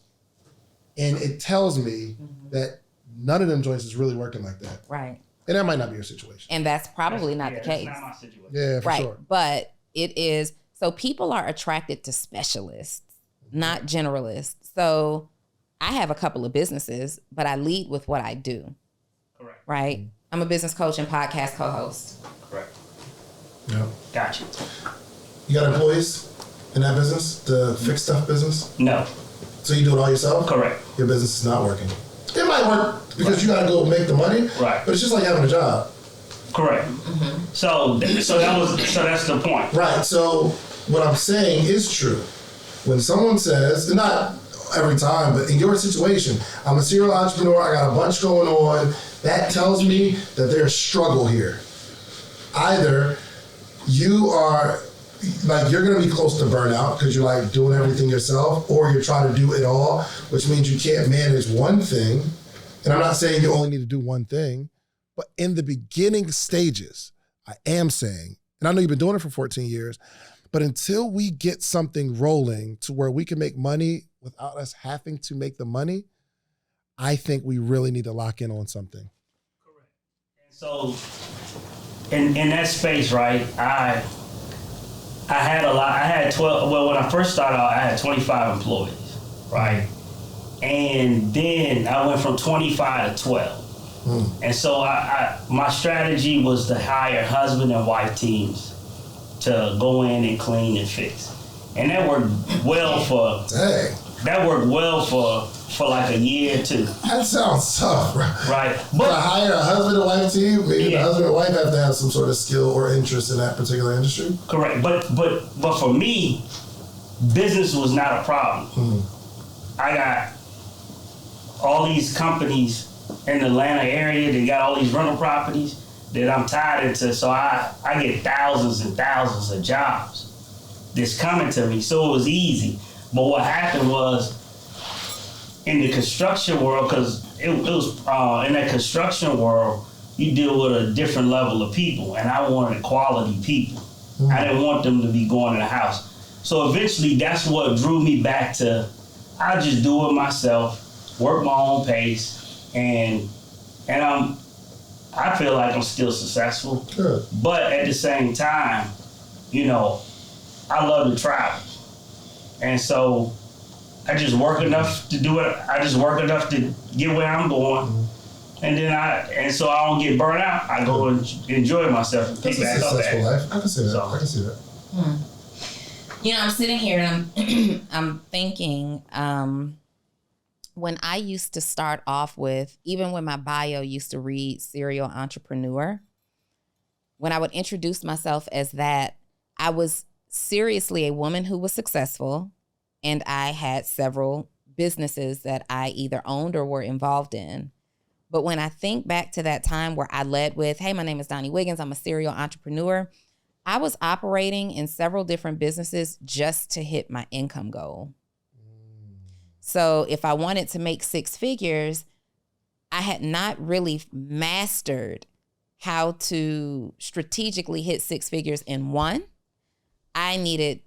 And it tells me that none of them joints is really working like that. Right. And that might not be your situation. And that's probably not the case. That's not my situation. Yeah, for sure. But it is. So people are attracted to specialists, not generalists. So I have a couple of businesses, but I lead with what I do. Correct. Right? I'm a business coach and podcast co-host. Correct. Yeah. Gotcha. You got employees in that business, the fixed stuff business? No. So you do it all yourself? Correct. Your business is not working. It might work because you got to go make the money. Right. But it's just like having a job. Correct. Mm-hmm. So that's the point. Right. So what I'm saying is true. When someone says, not every time, but in your situation, I'm a serial entrepreneur, I got a bunch going on, that tells me that there's struggle here. Either you are, like, you're going to be close to burnout because you're like doing everything yourself, or you're trying to do it all, which means you can't manage one thing. And I'm not saying you only need to do one thing, but in the beginning stages, I am saying, and I know you've been doing it for 14 years, but until we get something rolling to where we can make money without us having to make the money, I think we really need to lock in on something. Correct. And so in that space, right, I had a lot. I had 12. Well, when I first started out, I had 25 employees, right? And then I went from 25 to 12. And so my strategy was to hire husband and wife teams to go in and clean and fix. And that worked well for like a year or two. That sounds tough, bro. Right. But to hire a husband and wife team, maybe the husband and wife have to have some sort of skill or interest in that particular industry. Correct. But for me, business was not a problem. I got all these companies in the Atlanta area, they got all these rental properties that I'm tied into, so I get thousands and thousands of jobs that's coming to me, so it was easy. But what happened was, in the construction world, because it was in that construction world, you deal with a different level of people, and I wanted quality people. I didn't want them to be going to the house. So eventually, that's what drew me back to, I'll just do it myself, work my own pace, and I feel like I'm still successful. Good. But at the same time, I love to travel. And so I just work enough to do it. I just work enough to get where I'm going. And so I don't get burnt out. I go and enjoy myself and pick back up. That's a successful life. I can see that. So, I can see that. I'm sitting here and I'm thinking, when I used to start off with, even when my bio used to read serial entrepreneur, when I would introduce myself as that, I was seriously a woman who was successful, and I had several businesses that I either owned or were involved in. But when I think back to that time where I led with, hey, my name is Donni Wiggins, I'm a serial entrepreneur, I was operating in several different businesses just to hit my income goal. So if I wanted to make six figures, I had not really mastered how to strategically hit six figures in one. I needed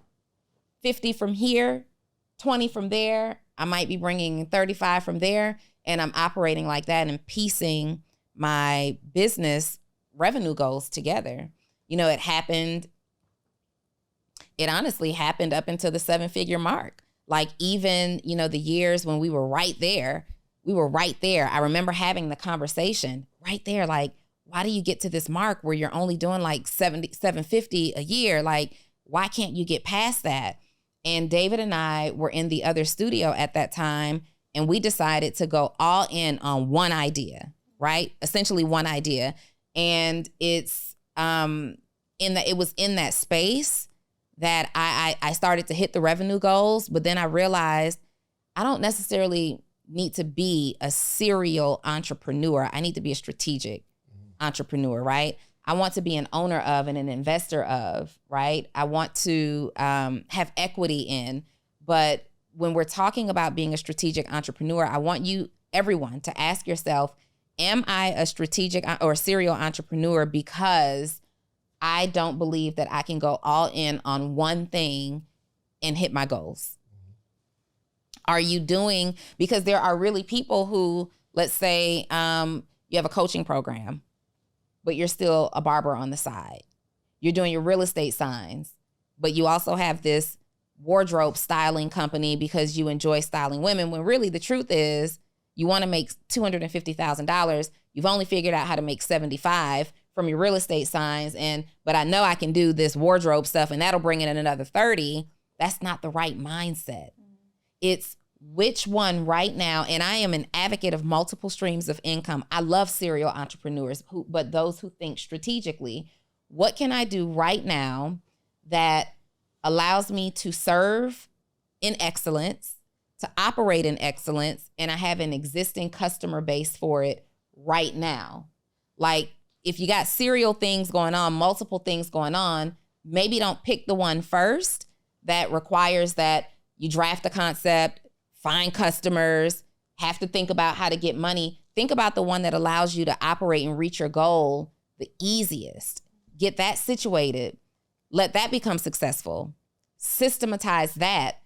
50 from here, 20 from there. I might be bringing 35 from there. And I'm operating like that and piecing my business revenue goals together. It honestly happened up until the 7-figure mark. Like even, the years when we were right there. I remember having the conversation right there. Like, why do you get to this mark where you're only doing like 750 a year? Like, why can't you get past that? And David and I were in the other studio at that time, and we decided to go all in on one idea, right? Essentially one idea. And it's it was in that space that I started to hit the revenue goals, but then I realized I don't necessarily need to be a serial entrepreneur. I need to be a strategic entrepreneur, right? I want to be an owner of and an investor of, right? I want to have equity in. But when we're talking about being a strategic entrepreneur, I want everyone to ask yourself, am I a strategic or serial entrepreneur because I don't believe that I can go all in on one thing and hit my goals? Are you doing, because there are really people who let's say you have a coaching program, but you're still a barber on the side. You're doing your real estate signs, but you also have this wardrobe styling company because you enjoy styling women, when really the truth is you want to make $250,000. You've only figured out how to make 75 from your real estate signs, but I know I can do this wardrobe stuff and that'll bring in another 30. That's not the right mindset. It's which one right now, and I am an advocate of multiple streams of income. I love serial entrepreneurs, but those who think strategically. What can I do right now that allows me to serve in excellence, to operate in excellence, and I have an existing customer base for it right now? Like, if you got serial things going on, multiple things going on, maybe don't pick the one first that requires that you draft a concept, find customers, have to think about how to get money. Think about the one that allows you to operate and reach your goal the easiest. Get that situated, let that become successful, systematize that,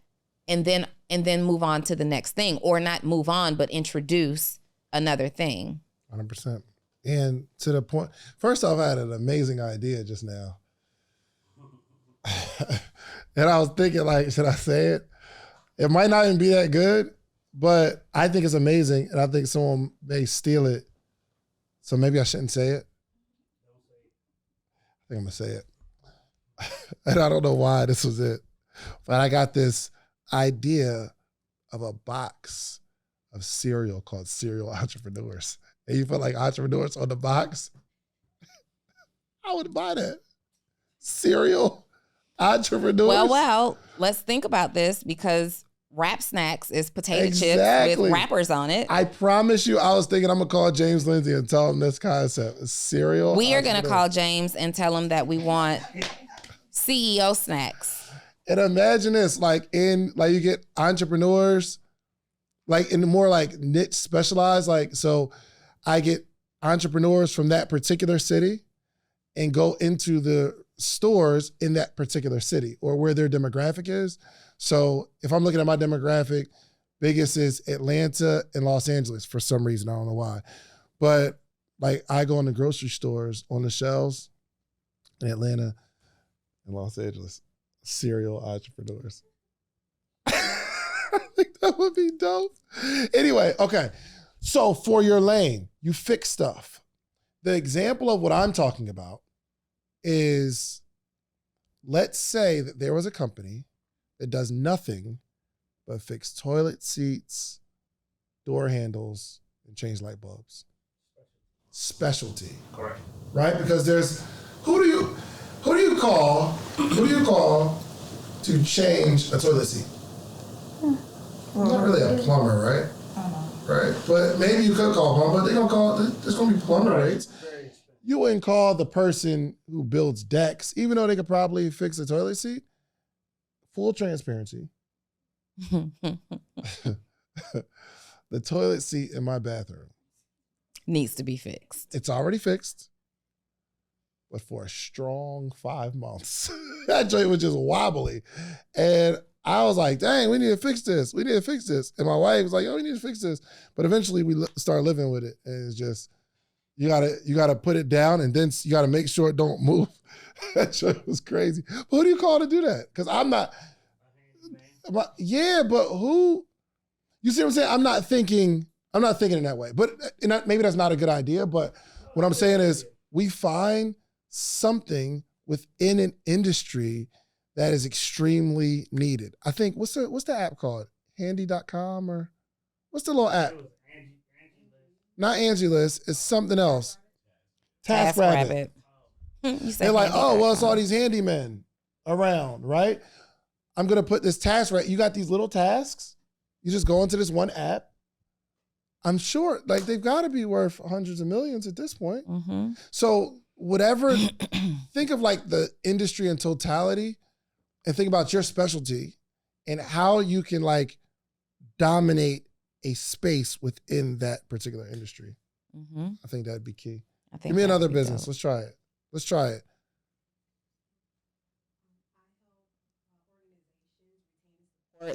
and then move on to the next thing, or not move on, but introduce another thing. 100%. And to the point, first off, I had an amazing idea just now. And I was thinking, like, should I say it? It might not even be that good, but I think it's amazing, and I think someone may steal it. So maybe I shouldn't say it. I think I'm gonna say it. And I don't know why this was it, but I got this idea of a box of cereal called Serial Entrepreneurs. And you put like entrepreneurs on the box. I would buy that. Serial Entrepreneurs. Well, let's think about this, because Rap Snacks is potato chips with wrappers on it. I promise you, I was thinking I'm going to call James Lindsay and tell him this concept. It's cereal. We are going to call James and tell him that we want CEO snacks. And imagine this, like you get entrepreneurs, like in the more like niche specialized, like, so I get entrepreneurs from that particular city and go into the stores in that particular city or where their demographic is. So if I'm looking at my demographic, biggest is Atlanta and Los Angeles for some reason. I don't know why. But like I go in the grocery stores on the shelves in Atlanta and Los Angeles, serial entrepreneurs. I think that would be dope. Anyway, okay. So for your lane, you fix stuff. The example of what I'm talking about is, let's say that there was a company that does nothing but fix toilet seats, door handles, and change light bulbs. Specialty. Correct. Right? Because there's, who do you call to change a toilet seat? Not really a plumber, right? Right? But maybe you could call a plumber, but they're gonna call, there's gonna be plumber rates. You wouldn't call the person who builds decks, even though they could probably fix a toilet seat. Full transparency. The toilet seat in my bathroom needs to be fixed. It's already fixed, but for a strong 5 months, that joint was just wobbly. And I was like, dang, we need to fix this. We need to fix this. And my wife was like, oh, we need to fix this. But eventually we started living with it. And it's just, you gotta put it down, and then you gotta make sure it don't move. That shit was crazy. But who do you call to do that? Because I'm not. Yeah, but who? You see what I'm saying? I'm not thinking in that way. But maybe that's not a good idea. But what I'm saying is, we find something within an industry that is extremely needed. I think what's the app called? Handy.com, or what's the little app? Not Angie List, it's something else. TaskRabbit. They're like, oh, well, it's all these handymen around, right? I'm going to put this task right. You got these little tasks. You just go into this one app. I'm sure, like, they've got to be worth hundreds of millions at this point. Mm-hmm. So whatever, think of like the industry in totality and think about your specialty and how you can like dominate a space within that particular industry. Mm-hmm. I think that'd be key. Give me another business. Dope. Let's try it.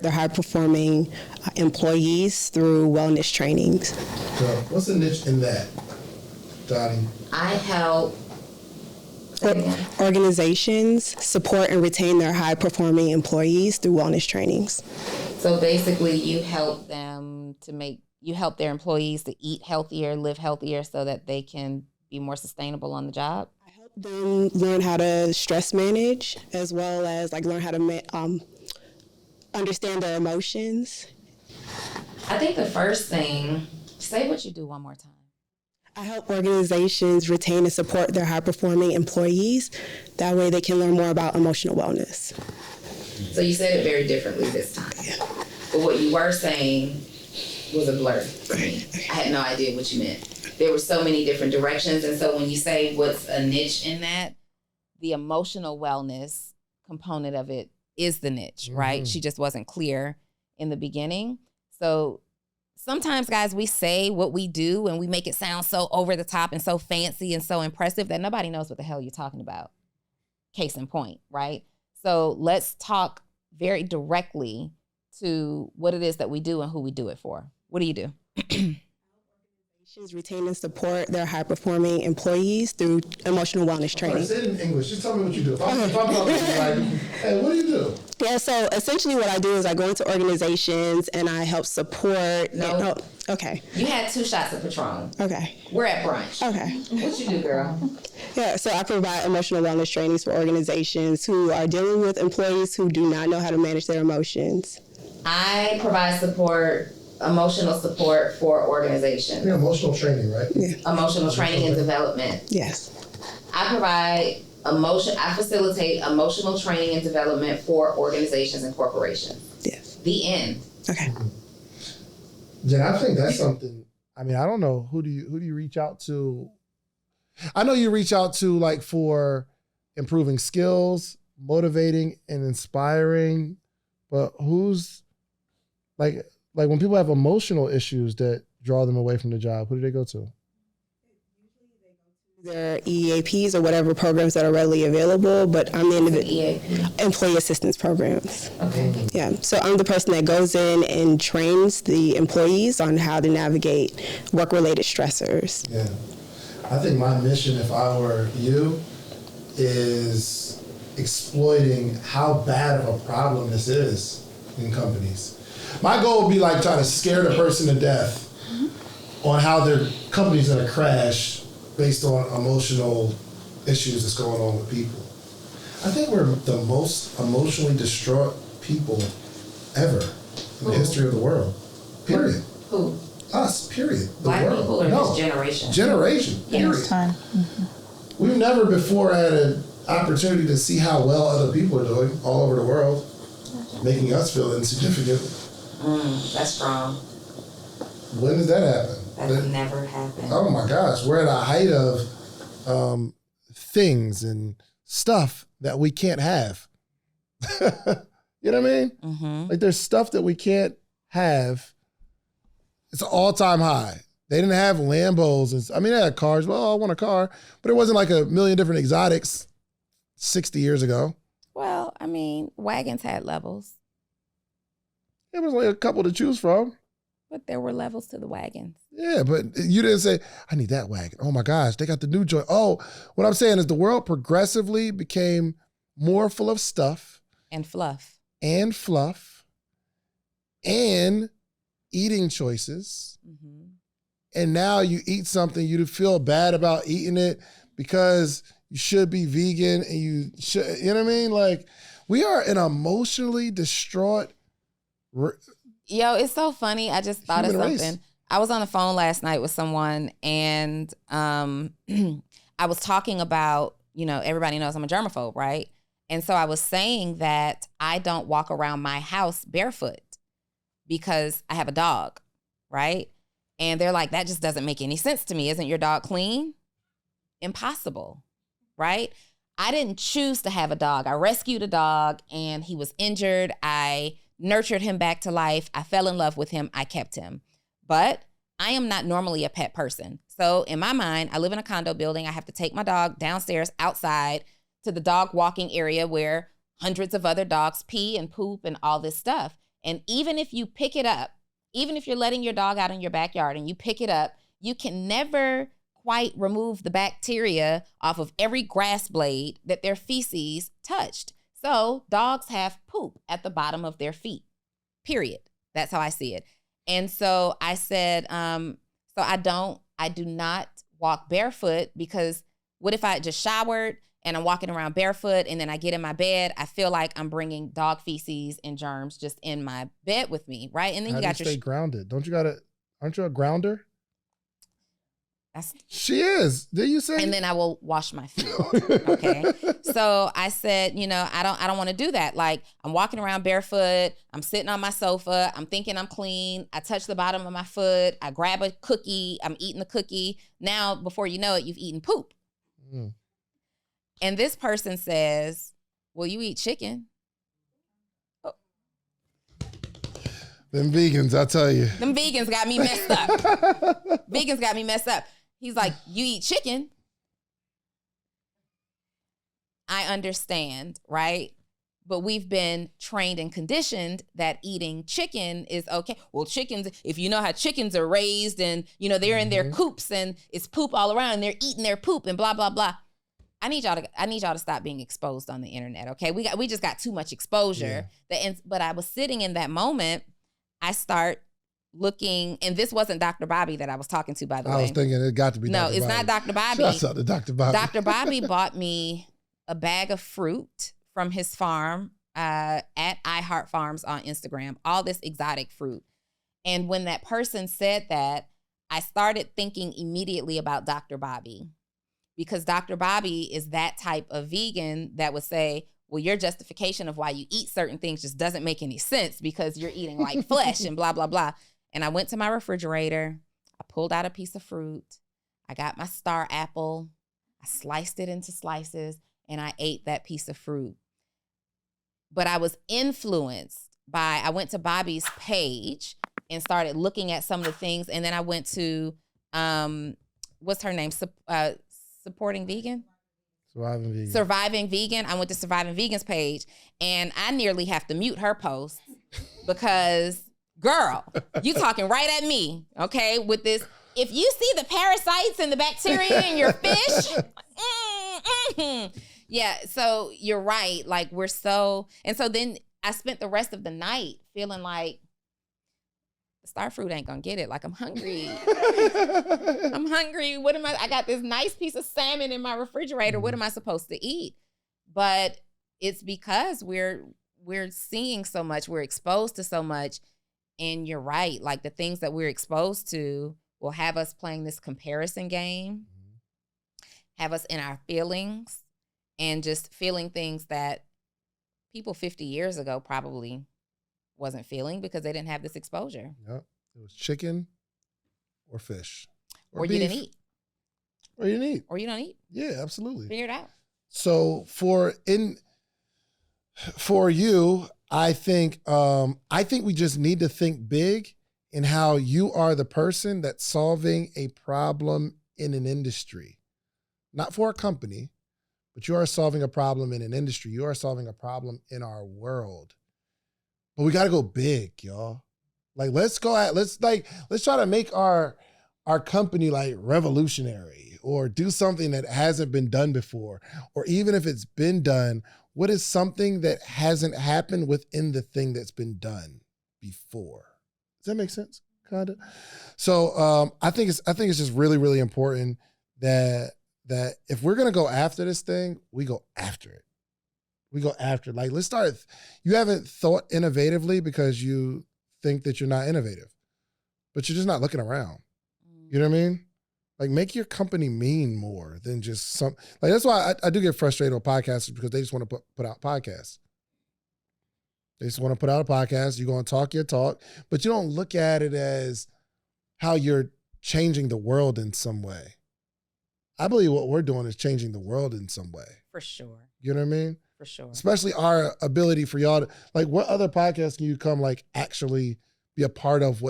They're high-performing employees through wellness trainings. So what's the niche in that, Donni? I help organizations support and retain their high-performing employees through wellness trainings. So basically, you help their employees to eat healthier, live healthier, so that they can be more sustainable on the job. I help them learn how to stress manage, as well as learn how to understand their emotions. I think the first thing, say what you do one more time. I help organizations retain and support their high-performing employees. That way they can learn more about emotional wellness. So you said it very differently this time. Yeah. But what you were saying was a blur for me. I had no idea what you meant. There were so many different directions. And so when you say what's a niche in that, the emotional wellness component of it is the niche, right? She just wasn't clear in the beginning. So sometimes, guys, we say what we do and we make it sound so over the top and so fancy and so impressive that nobody knows what the hell you're talking about. Case in point, right? So let's talk very directly to what it is that we do and who we do it for. What do you do? Organizations retain and support their high-performing employees through emotional wellness training. Say it in English. Just tell me what you do. If I'm talking to you, hey, what do you do? Yeah, so essentially what I do is I go into organizations and I help support. No. Okay. You had 2 shots of Patron. Okay. We're at brunch. Okay. What you do, girl? Yeah, so I provide emotional wellness trainings for organizations who are dealing with employees who do not know how to manage their emotions. I provide emotional support for organizations. Yeah, emotional training, right? Yeah. Emotional training and development. Yes. I facilitate emotional training and development for organizations and corporations. Yes. The end. Okay. Jen, I think that's something. I mean, I don't know who do you reach out to? I know you reach out to for improving skills, motivating and inspiring, but who's like when people have emotional issues that draw them away from the job, who do they go to? Their EAPs or whatever programs that are readily available, but I'm the employee assistance programs. Okay. Yeah, so I'm the person that goes in and trains the employees on how to navigate work-related stressors. Yeah, I think my mission, if I were you, is exploiting how bad of a problem this is in companies. My goal would be trying to scare the person to death on how their company's gonna crash based on emotional issues that's going on with people. I think we're the most emotionally distraught people ever in the history of the world. Period. Who? Us, period. The Black world. people or No. this generation? Generation, period. This time. We've never before had an opportunity to see how well other people are doing all over the world, making us feel insignificant. That's strong. When does that happen? That's never happened. Oh my gosh, we're at a height of things and stuff that we can't have. You know what I mean? Mm-hmm. There's stuff that we can't have. It's an all-time high. They didn't have Lambos. They had cars. Well, I want a car. But it wasn't a million different exotics 60 years ago. Well, wagons had levels. It was only a couple to choose from. But there were levels to the wagons. Yeah, but you didn't say, I need that wagon. Oh my gosh, they got the new joint. Oh, what I'm saying is the world progressively became more full of stuff. And fluff. And fluff. And eating choices. Mm-hmm. And now you eat something, you feel bad about eating it because you should be vegan and you know what I mean? We are an emotionally distraught. Yo, it's so funny. I just thought of Human something. race. I was on the phone last night with someone and I was talking about, everybody knows I'm a germaphobe, right? And so I was saying that I don't walk around my house barefoot because I have a dog, right? And they're like, that just doesn't make any sense to me. Isn't your dog clean? Impossible, right? I didn't choose to have a dog. I rescued a dog and he was injured. I nurtured him back to life. I fell in love with him. I kept him. But I am not normally a pet person. So in my mind, I live in a condo building. I have to take my dog downstairs outside to the dog walking area where hundreds of other dogs pee and poop and all this stuff. And even if you pick it up even if you're letting your dog out in your backyard and you pick it up, you can never quite remove the bacteria off of every grass blade that their feces touched. So dogs have poop at the bottom of their feet, period. That's how I see it. And so I said, I do not walk barefoot, because what if I just showered and I'm walking around barefoot and then I get in my bed? I feel like I'm bringing dog feces and germs just in my bed with me, right? And then How you got do your stay grounded. Aren't you a grounder? That's, she is. Did you say? and then I will wash my feet. Okay. So I said, I don't want to do that. Like, I'm walking around barefoot. I'm sitting on my sofa. I'm thinking I'm clean. I touch the bottom of my foot. I grab a cookie. I'm eating the cookie. Now, before you know it, you've eaten poop. Mm. And this person says, well, you eat chicken. Oh. Them vegans, I tell you. Them vegans got me messed up. Vegans got me messed up. He's like, you eat chicken. I understand, right? But we've been trained and conditioned that eating chicken is okay. Well, chickens, if you know how chickens are raised and, they're in their coops and it's poop all around and they're eating their poop and blah, blah, blah. I need y'all to stop being exposed on the internet, okay? We just got too much exposure. Yeah. But I was sitting in that moment, I start looking, and this wasn't Dr. Bobby that I was talking to, by the way. I was thinking it got to be No, Dr. it's Bobby. not Dr. Bobby. Shouts out to Dr. Bobby. Dr. Bobby bought me a bag of fruit from his farm at I Heart Farms on Instagram, all this exotic fruit. And when that person said that, I started thinking immediately about Dr. Bobby, because Dr. Bobby is that type of vegan that would say, well, your justification of why you eat certain things just doesn't make any sense because you're eating like flesh and blah, blah, blah. And I went to my refrigerator. I pulled out a piece of fruit. I got my star apple. I sliced it into slices and I ate that piece of fruit. But I was influenced by, I went to Bobby's page and started looking at some of the things. And then I went to, what's her name? Supporting Vegan? Surviving Vegan. Surviving Vegan. I went to Surviving Vegan's page and I nearly have to mute her post because, girl, you talking right at me, okay, with this. If you see the parasites and the bacteria in your fish, yeah, so you're right. Like, and so then I spent the rest of the night feeling like the star fruit ain't gonna get it. Like, I'm hungry. I'm hungry. I got this nice piece of salmon in my refrigerator. What am I supposed to eat? But it's because we're seeing so much. We're exposed to so much. And you're right. Like, the things that we're exposed to will have us playing this comparison game, have us in our feelings, and just feeling things that people 50 years ago probably wasn't feeling because they didn't have this exposure. Yep. It was chicken or fish. Or you didn't eat. Or you didn't eat. Or you don't eat. Yeah, absolutely. Figure it out. So for you, I think we just need to think big in how you are the person that's solving a problem in an industry. Not for a company, but you are solving a problem in an industry. You are solving a problem in our world. But we got to go big, y'all. Like, let's try to make our company like revolutionary, or do something that hasn't been done before. Or even if it's been done, what is something that hasn't happened within the thing that's been done before? Does that make sense? Kinda. So I think it's just really, really important that if we're gonna go after this thing, we go after it. We go after it. Like, let's start. You haven't thought innovatively because you think that you're not innovative, but you're just not looking around. You know what I mean? Like, make your company mean more than just some. Like, that's why I do get frustrated with podcasters, because they just want to put out podcasts. They just want to put out a podcast. You're going to talk your talk, but you don't look at it as how you're changing the world in some way. I believe what we're doing is changing the world in some way. For sure. You know what I mean? For sure. Especially our ability for y'all to, like, what other podcasts can you come, like, actually be a part of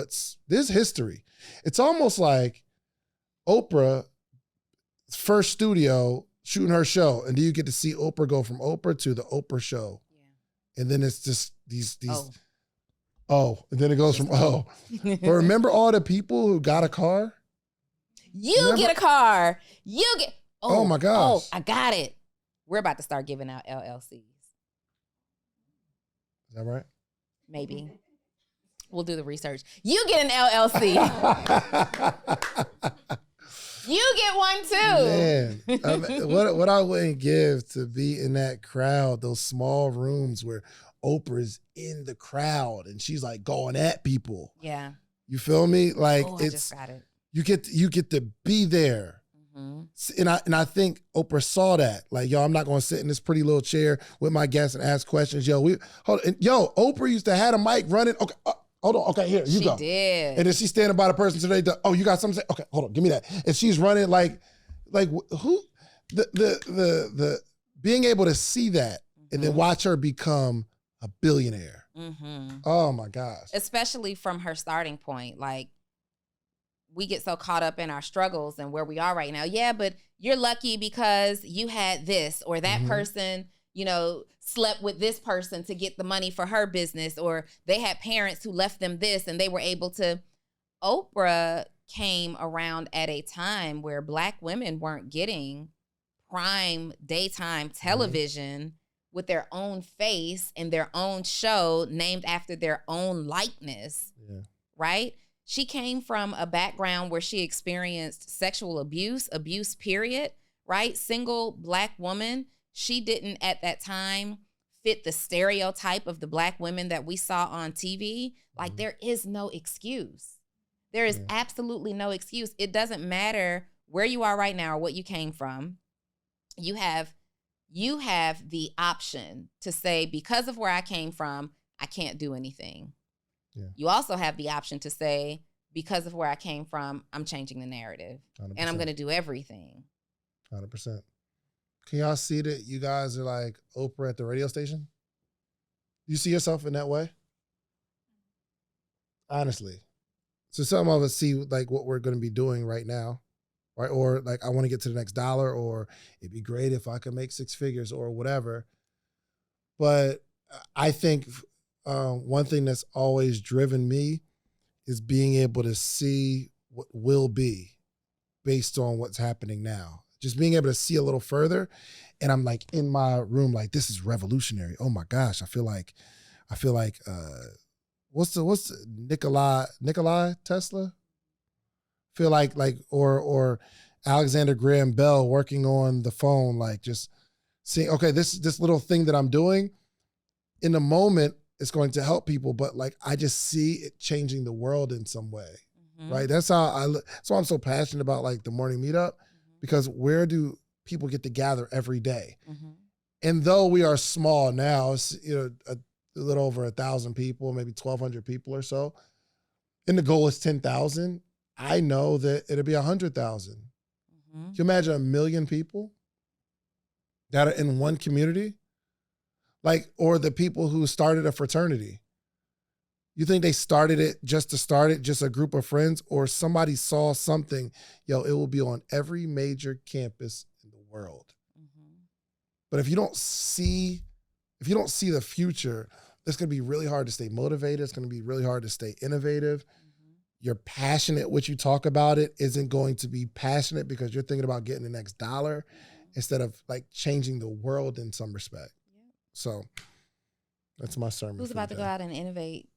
this history? It's almost like Oprah's first studio shooting her show, and do you get to see Oprah go from Oprah to the Oprah show? Yeah. And then it's just these Oh, and then it goes from oh. But remember all the people who got a car? You get a car. You get. Oh my gosh. Oh, I got it. We're about to start giving out LLCs. Is that right? Maybe. We'll do the research. You get an LLC. You get one too. Man, what I wouldn't give to be in that crowd, those small rooms where Oprah's in the crowd and she's like going at people. Yeah. You feel me? Like I just got it. You get to be there. Mm-hmm. And I think Oprah saw that. Like, yo, I'm not gonna sit in this pretty little chair with my guests and ask questions. Oprah used to have a mic running. Okay, hold on. Okay, here, you go. She did. And then she's standing by the person today. Oh, you got something to say? Okay, hold on, give me that. And she's running like who? The being able to see that and then watch her become a billionaire. Mm-hmm. Oh my gosh. Especially from her starting point, like. We get so caught up in our struggles and where we are right now. Yeah, but you're lucky because you had this or that person, slept with this person to get the money for her business, or they had parents who left them this and they were able to. Oprah came around at a time where Black women weren't getting prime daytime television with their own face and their own show named after their own likeness, right? She came from a background where she experienced sexual abuse period, right? Single Black woman. She didn't at that time fit the stereotype of the Black women that we saw on TV. Like there is no excuse. There is absolutely no excuse. It doesn't matter where you are right now or what you came from. You have the option to say, because of where I came from, I can't do anything. Yeah. You also have the option to say, because of where I came from, I'm changing the narrative 100%. And I'm going to do everything. 100%. Can y'all see that you guys are like Oprah at the radio station? You see yourself in that way? Honestly. So some of us see like what we're going to be doing right now, right? Or like, I want to get to the next dollar, or it'd be great if I could make 6 figures or whatever. But I think one thing that's always driven me is being able to see what will be based on what's happening now. Just being able to see a little further. And I'm like in my room, like, this is revolutionary. Oh my gosh. I feel like what's the Nikola Tesla? Feel like or Alexander Graham Bell working on the phone, like just seeing, okay, this little thing that I'm doing in the moment, it's going to help people, but like I just see it changing the world in some way, right? That's why I'm so passionate about like the morning meetup, because where do people get to gather every day? And though we are small now, it's a little over 1,000 people, maybe 1,200 people or so, and the goal is 10,000. I know that it'll be 100,000. Can you imagine 1 million people that are in one community? Like, or the people who started a fraternity. You think they started it just to start it, just a group of friends, or somebody saw something, it will be on every major campus in the world. But if you don't see the future, it's going to be really hard to stay motivated. It's going to be really hard to stay innovative. You're passionate. What you talk about it isn't going to be passionate because you're thinking about getting the next dollar instead of like changing the world in some respect. So that's my sermon. Who's about to go out and innovate?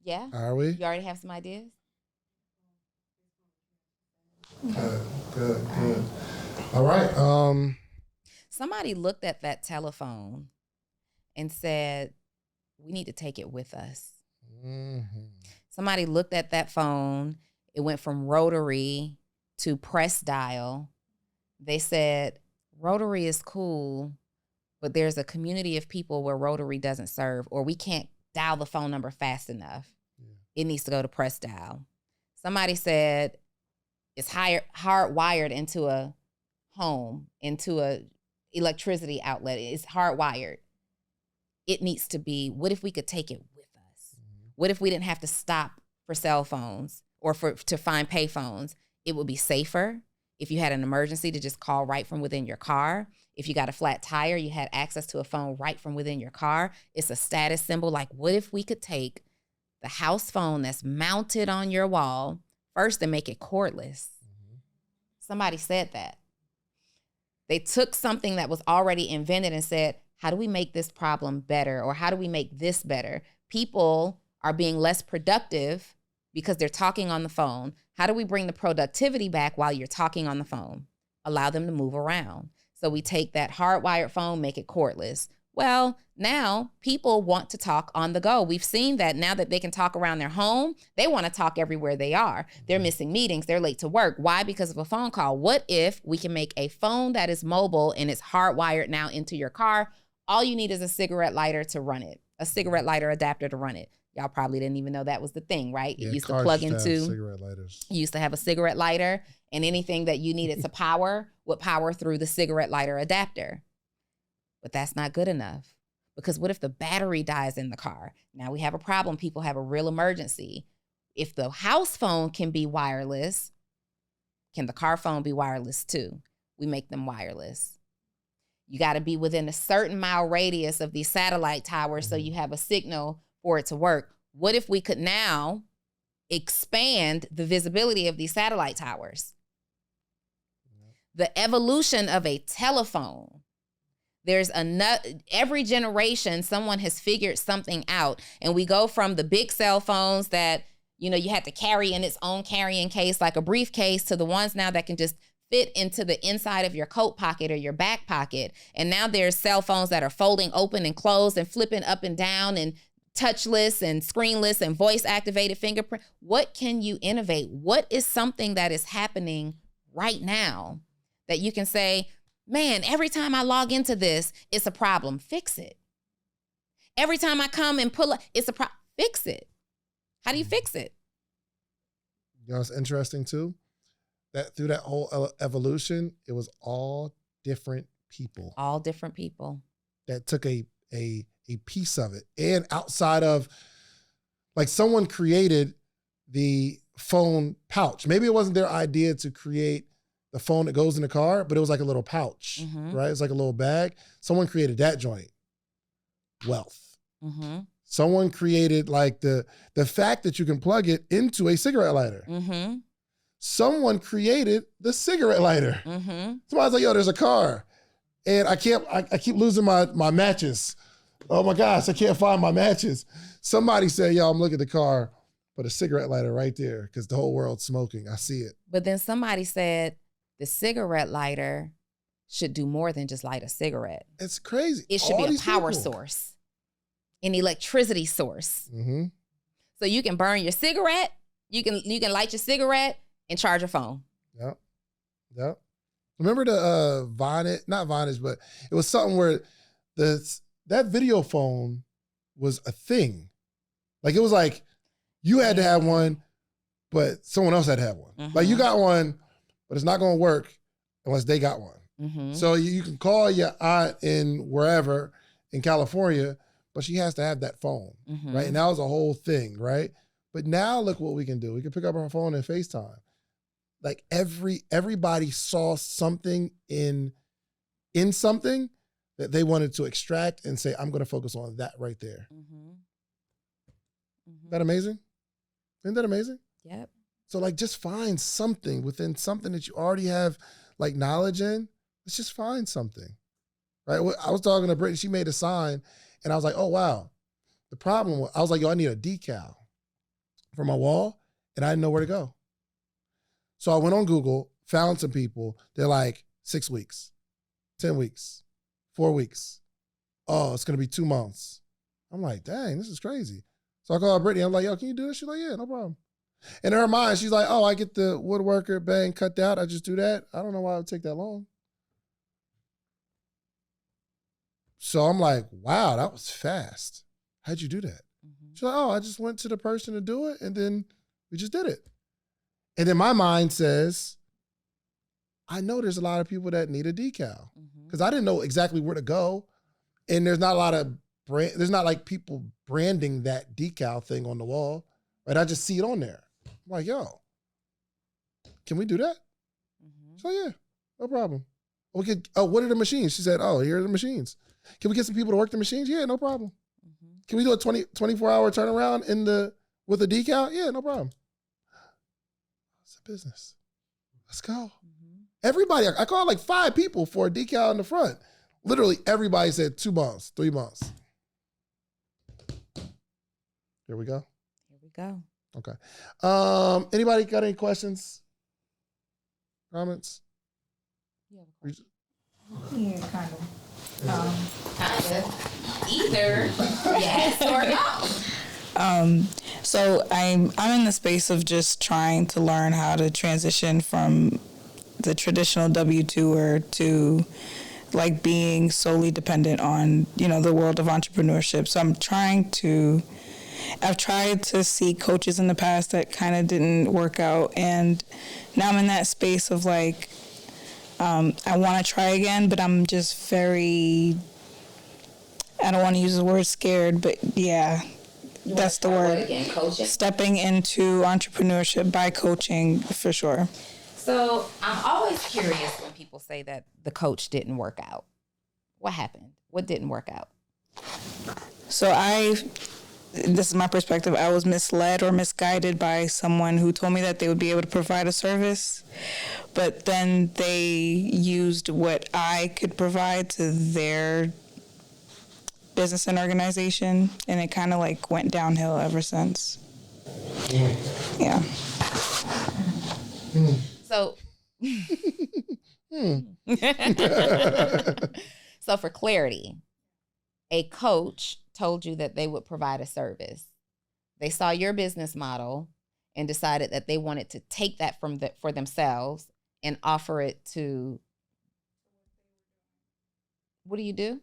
Yeah. Are we? You already have some ideas? Good. All right. Somebody looked at that telephone and said, we need to take it with us. Somebody looked at that phone. It went from rotary to press dial. They said, rotary is cool, but there's a community of people where rotary doesn't serve, or we can't dial the phone number fast enough. It needs to go to press dial. Somebody said it's hardwired into a home, into a electricity outlet. It's hardwired. It needs to be, what if we could take it with us? What if we didn't have to stop for cell phones or to find pay phones? It would be safer. If you had an emergency, to just call right from within your car. If you got a flat tire, you had access to a phone right from within your car. It's a status symbol. Like, what if we could take the house phone that's mounted on your wall first and make it cordless? Somebody said that. They took something that was already invented and said, how do we make this problem better? Or how do we make this better? People are being less productive because they're talking on the phone. How do we bring the productivity back while you're talking on the phone? Allow them to move around. So we take that hardwired phone, make it cordless. Well, now people want to talk on the go. We've seen that now that they can talk around their home, they want to talk everywhere they are. They're missing meetings. They're late to work. Why? Because of a phone call. What if we can make a phone that is mobile and it's hardwired now into your car? All you need is a cigarette lighter to run it, a cigarette lighter adapter to run it. Y'all probably didn't even know that was the thing, right? Yeah, it used to plug into cigarette lighters. You used to have a cigarette lighter, and anything that you needed to power would power through the cigarette lighter adapter. But that's not good enough, because what if the battery dies in the car? Now we have a problem. People have a real emergency. If the house phone can be wireless, can the car phone be wireless too? We make them wireless. You got to be within a certain mile radius of these satellite towers so you have a signal for it to work. What if we could now expand the visibility of these satellite towers? The evolution of a telephone. There's every generation, someone has figured something out. And we go from the big cell phones that, you know, you had to carry in its own carrying case, like a briefcase, to the ones now that can just fit into the inside of your coat pocket or your back pocket. And now there's cell phones that are folding open and closed and flipping up and down and touchless and screenless and voice activated fingerprint. What can you innovate? What is something that is happening right now that you can say, man, every time I log into this, it's a problem. Fix it. Every time I come and pull up, it's a problem. Fix it. How do you fix it? You know, it's interesting too, that through that whole evolution, it was all different people. All different people. That took a piece of it. And outside of, like, someone created the phone pouch. Maybe it wasn't their idea to create the phone that goes in the car, but it was like a little pouch, right? It's like a little bag. Someone created that joint. Wealth. Someone created like the fact that you can plug it into a cigarette lighter. Someone created the cigarette lighter. Somebody's like, yo, there's a car. And I keep losing my matches. Oh my gosh, I can't find my matches. Somebody said, yo, I'm looking at the car, put a cigarette lighter right there because the whole world's smoking. I see it. But then somebody said the cigarette lighter should do more than just light a cigarette. It's crazy. It should be a power source, an electricity source. So you can burn your cigarette, you can light your cigarette and charge your phone. Yep. Remember the Vonage, not Vonage, but it was something where that video phone was a thing. Like, it was like you had to have one, but someone else had to have one. Like, you got one, but it's not going to work unless they got one. So you can call your aunt in wherever in California, but she has to have that phone, right? And that was a whole thing, right? But now look what we can do. We can pick up our phone and FaceTime. Like, everybody saw something in something that they wanted to extract and say, I'm going to focus on that right there. Isn't that amazing? Isn't that amazing? Yep. So, like, just find something within something that you already have, like, knowledge in. Let's just find something, right? I was talking to Brittany. She made a sign, and I was like, oh, wow. The problem was, I was like, yo, I need a decal for my wall, and I didn't know where to go. So I went on Google, found some people. They're like, 6 weeks, 10 weeks, 4 weeks. Oh, it's going to be 2 months. I'm like, dang, this is crazy. So I called Brittany. I'm like, yo, can you do this? She's like, yeah, no problem. And in her mind, she's like, oh, I get the woodworker, bang, cut out. I just do that. I don't know why it would take that long. So I'm like, wow, that was fast. How'd you do that? She's like, oh, I just went to the person to do it, and then we just did it. And then my mind says, I know there's a lot of people that need a decal because I didn't know exactly where to go. And there's not a lot of there's not like people branding that decal thing on the wall, right? I just see it on there. I'm like, yo, can we do that? She's said, yeah, no problem. What are the machines? She said, here are the machines. Can we get some people to work the machines? Yeah, no problem. Mm-hmm. Can we do a 24-hour turnaround with a decal? Yeah, no problem. It's a business. Let's go. Mm-hmm. Everybody, I called like 5 people for a decal in the front. Literally everybody said 2 months, 3 months. Here we go. Here we go. Okay. Anybody got any questions? Comments? Yeah, kind of. Kind of. Either yes or no. So I'm in the space of just trying to learn how to transition from the traditional W-2er to like being solely dependent on, the world of entrepreneurship. So I've tried to see coaches in the past that kind of didn't work out, and now I'm in that space of like, I want to try again, but I'm just I don't want to use the word scared, but yeah, that's the word. Again, coaching. Stepping into entrepreneurship by coaching, for sure. So I'm always curious when people say that the coach didn't work out. What happened? What didn't work out? So this is my perspective. I was misled or misguided by someone who told me that they would be able to provide a service, but then they used what I could provide to their business and organization, and it kind of like went downhill ever since. Yeah. So, so for clarity, a coach told you that they would provide a service. They saw your business model and decided that they wanted to take that for themselves and offer it to. What do you do?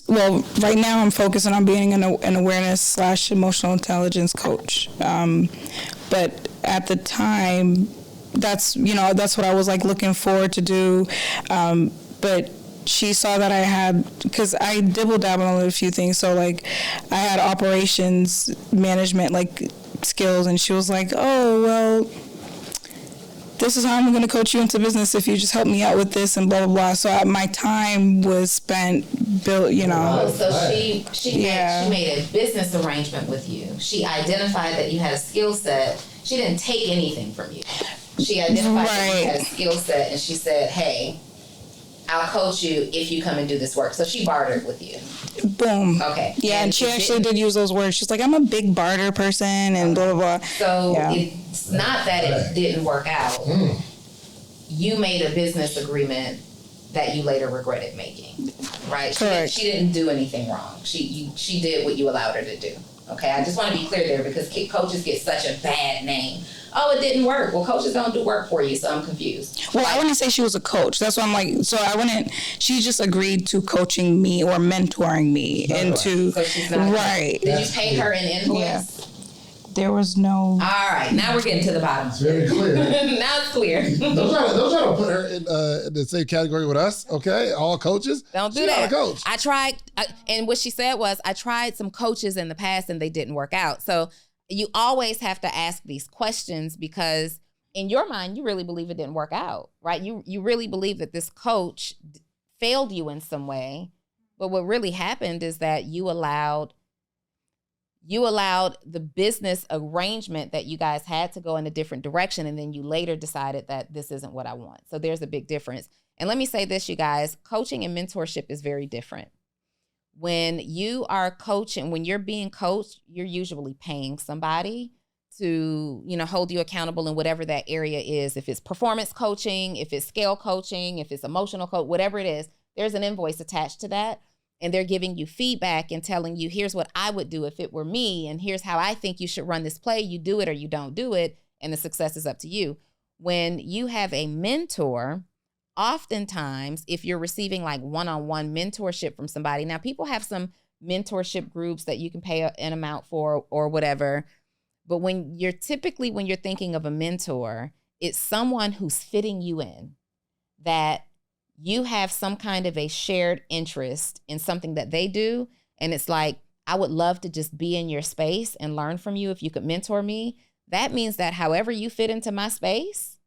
Right now I'm focusing on being an awareness / emotional intelligence coach. But at the time, that's what I was like looking forward to do. But she saw that I had, because I dibble dabble on a few things. So like I had operations management like skills, and she was like, oh, well, this is how I'm going to coach you into business if you just help me out with this and blah, blah, blah. So my time was spent So she made a business arrangement with you. She identified that you had a skill set. She didn't take anything from you. She identified that you had a skill set, and she said, hey, I'll coach you if you come and do this work. So she bartered with you. Boom. Okay. Yeah, and she actually did use those words. She's like, I'm a big barter person and blah, blah, blah. So it's not that it didn't work out. You made a business agreement that you later regretted making, right? Correct. She didn't do anything wrong. She did what you allowed her to do. Okay, I just want to be clear there, because coaches get such a bad name. Oh, it didn't work. Well, coaches don't do work for you, so I'm confused. Well, I wouldn't say she was a coach. That's why I'm like, she just agreed to coaching me or mentoring me into, so she's not right. Did you pay her an invoice? Yeah. There was no. All right, now we're getting to the bottom. It's very clear. Now it's clear. Don't try to put her in the same category with us, okay? All coaches. Don't do She's that. Not a coach. I tried, and what she said was, I tried some coaches in the past and they didn't work out. So you always have to ask these questions, because in your mind, you really believe it didn't work out, right? You really believe that this coach failed you in some way. But what really happened is that you allowed the business arrangement that you guys had to go in a different direction, and then you later decided that this isn't what I want. So there's a big difference. And let me say this, you guys, coaching and mentorship is very different. When you are coaching, when you're being coached, you're usually paying somebody to, hold you accountable in whatever that area is. If it's performance coaching, if it's scale coaching, if it's emotional coach, whatever it is, there's an invoice attached to that. And they're giving you feedback and telling you, here's what I would do if it were me, and here's how I think you should run this play. You do it or you don't do it, and the success is up to you. When you have a mentor, oftentimes, if you're receiving like one-on-one mentorship from somebody, now people have some mentorship groups that you can pay an amount for or whatever, but when you're thinking of a mentor, it's someone who's fitting you in, that you have some kind of a shared interest in something that they do. And it's like, I would love to just be in your space and learn from you if you could mentor me. That means that however you fit into my space,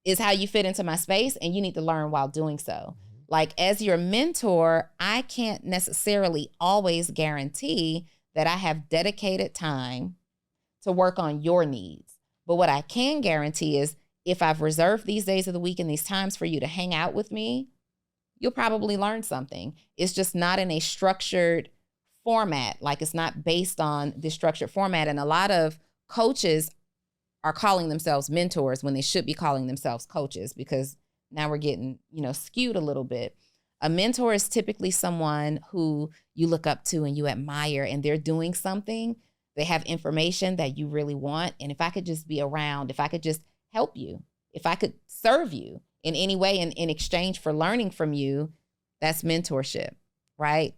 is how you fit into my space, and you need to learn while doing so. Like, as your mentor, I can't necessarily always guarantee that I have dedicated time to work on your needs. But what I can guarantee is if I've reserved these days of the week and these times for you to hang out with me, you'll probably learn something. It's just not in a structured format. Like, it's not based on this structured format. And a lot of coaches are calling themselves mentors when they should be calling themselves coaches, because now we're getting, skewed a little bit. A mentor is typically someone who you look up to and you admire, and they're doing something. They have information that you really want. And if I could just be around, if I could just help you, if I could serve you in any way in exchange for learning from you, that's mentorship, right?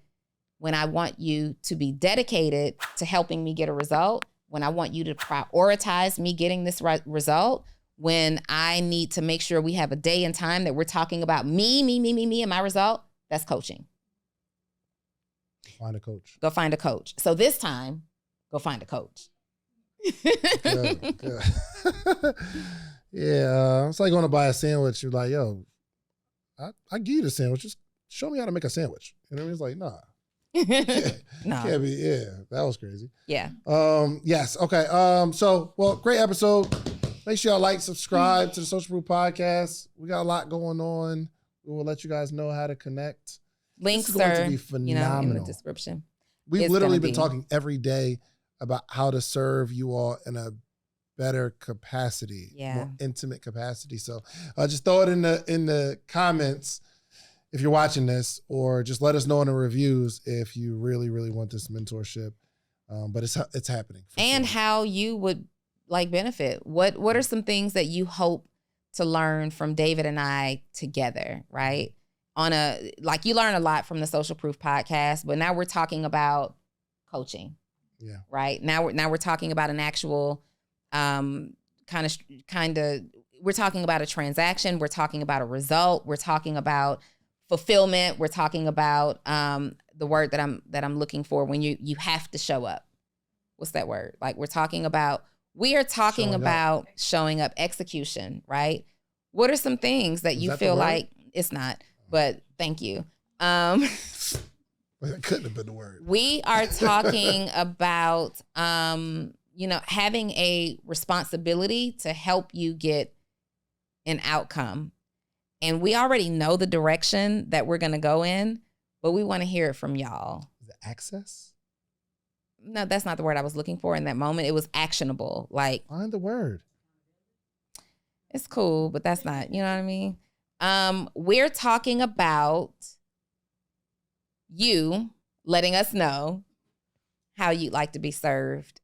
When I want you to be dedicated to helping me get a result, when I want you to prioritize me getting this result, when I need to make sure we have a day and time that we're talking about me, and my result, that's coaching. Find a coach. Go find a coach. So this time, go find a coach. Good. Yeah, it's like going to buy a sandwich. You're like, yo, I give you the sandwich. Just show me how to make a sandwich. And it's like, nah. No. Can't be. Yeah, that was crazy. Yeah. Yes. Okay. So, great episode. Make sure y'all like, subscribe to the Social Proof Podcast. We got a lot going on. We will let you guys know how to connect. Links are in the description. We've literally been talking every day about how to serve you all in a better capacity, more intimate capacity. So just throw it in the comments if you're watching this, or just let us know in the reviews if you really, really want this mentorship. But it's happening. And sure. How you would benefit. What are some things that you hope to learn from David and I together, right? You learn a lot from the Social Proof Podcast, but now we're talking about coaching. Yeah. Right. Now we're talking about an actual kind of we're talking about a transaction. We're talking about a result. We're talking about fulfillment. We're talking about the word that I'm looking for when you have to show up. What's that word? We are talking about showing up, execution, right? What are some things that you feel like it's not, but thank you. That couldn't have been the word. We are talking about, having a responsibility to help you get an outcome. And we already know the direction that we're going to go in, but we want to hear it from y'all. Is it access? No, that's not the word I was looking for in that moment. It was actionable. Find the word. It's cool, but that's not, you know what I mean? We're talking about you letting us know how you'd like to be served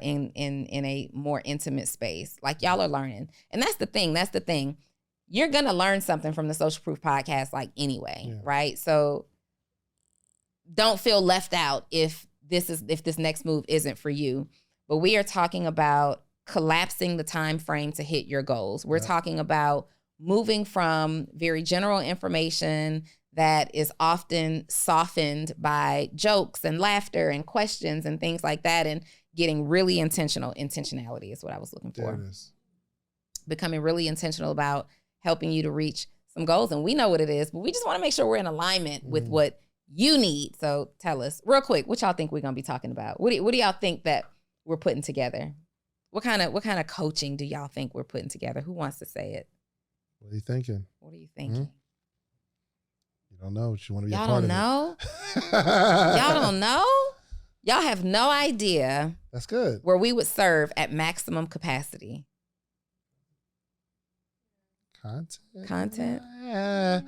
in a more intimate space. Y'all are learning. And that's the thing. You're going to learn something from the Social Proof Podcast anyway, right? So don't feel left out if this next move isn't for you. But we are talking about collapsing the time frame to hit your goals. We're talking about moving from very general information that is often softened by jokes and laughter and questions and things like that, and getting really intentional. Intentionality is what I was looking for. There it is. Becoming really intentional about helping you to reach some goals. And we know what it is, but we just want to make sure we're in alignment with what you need. So tell us real quick, what y'all think we're going to be talking about? What do y'all think that we're putting together? What kind of coaching do y'all think we're putting together? Who wants to say it? What are you thinking? What are you thinking? You don't know, but you want to be y'all a part don't of know? it. Y'all don't know? Y'all have no idea. That's good. Where we would serve at maximum capacity. Content. Yeah.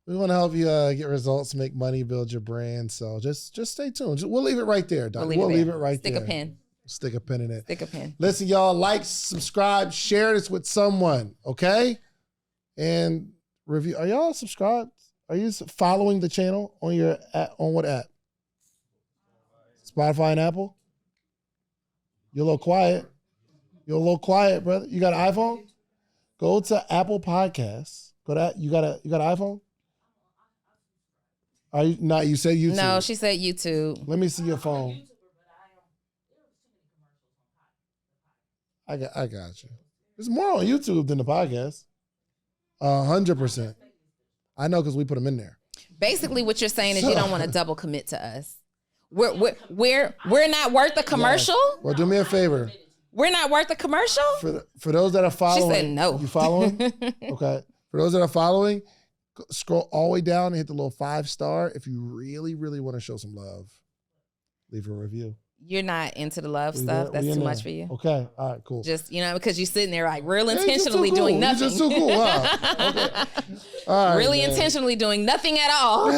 We want to help you get results, make money, build your brand. So just stay tuned. We'll leave it right there, Doc. We'll leave it right there. Stick a pin. Stick a pin in it. Stick a pin. Listen, y'all, like, subscribe, share this with someone, okay? And review. Are y'all subscribed? Are you following the channel on your on what app? Spotify and Apple? You're a little quiet. Brother. You got an iPhone? Go to Apple Podcasts. Go to you got an iPhone? Are you not? You said YouTube. No, she said YouTube. Let me see your phone. I got you. There's more on YouTube than the podcast. 100%. I know because we put them in there. Basically, what you're saying is you don't want to double commit to us. We're not worth a commercial. Yes. Well, do me a favor. We're not worth a commercial. For those that are following, she said no. You following? Okay. For those that are following, scroll all the way down and hit the little 5-star. If you really, really want to show some love, leave a review. You're not into the love stuff. That's too much for you. Okay. All right. Cool. Just because you're sitting there like real intentionally doing nothing. You're just too cool. Wow. Okay. All right, really intentionally doing nothing at all.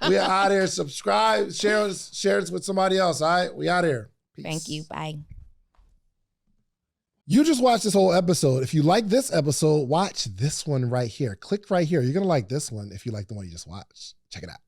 We are out here. Subscribe, share this with somebody else. All right. We out here. Peace. Thank you. Bye. You just watched this whole episode. If you like this episode, watch this one right here. Click right here. You're going to like this one if you like the one you just watched. Check it out.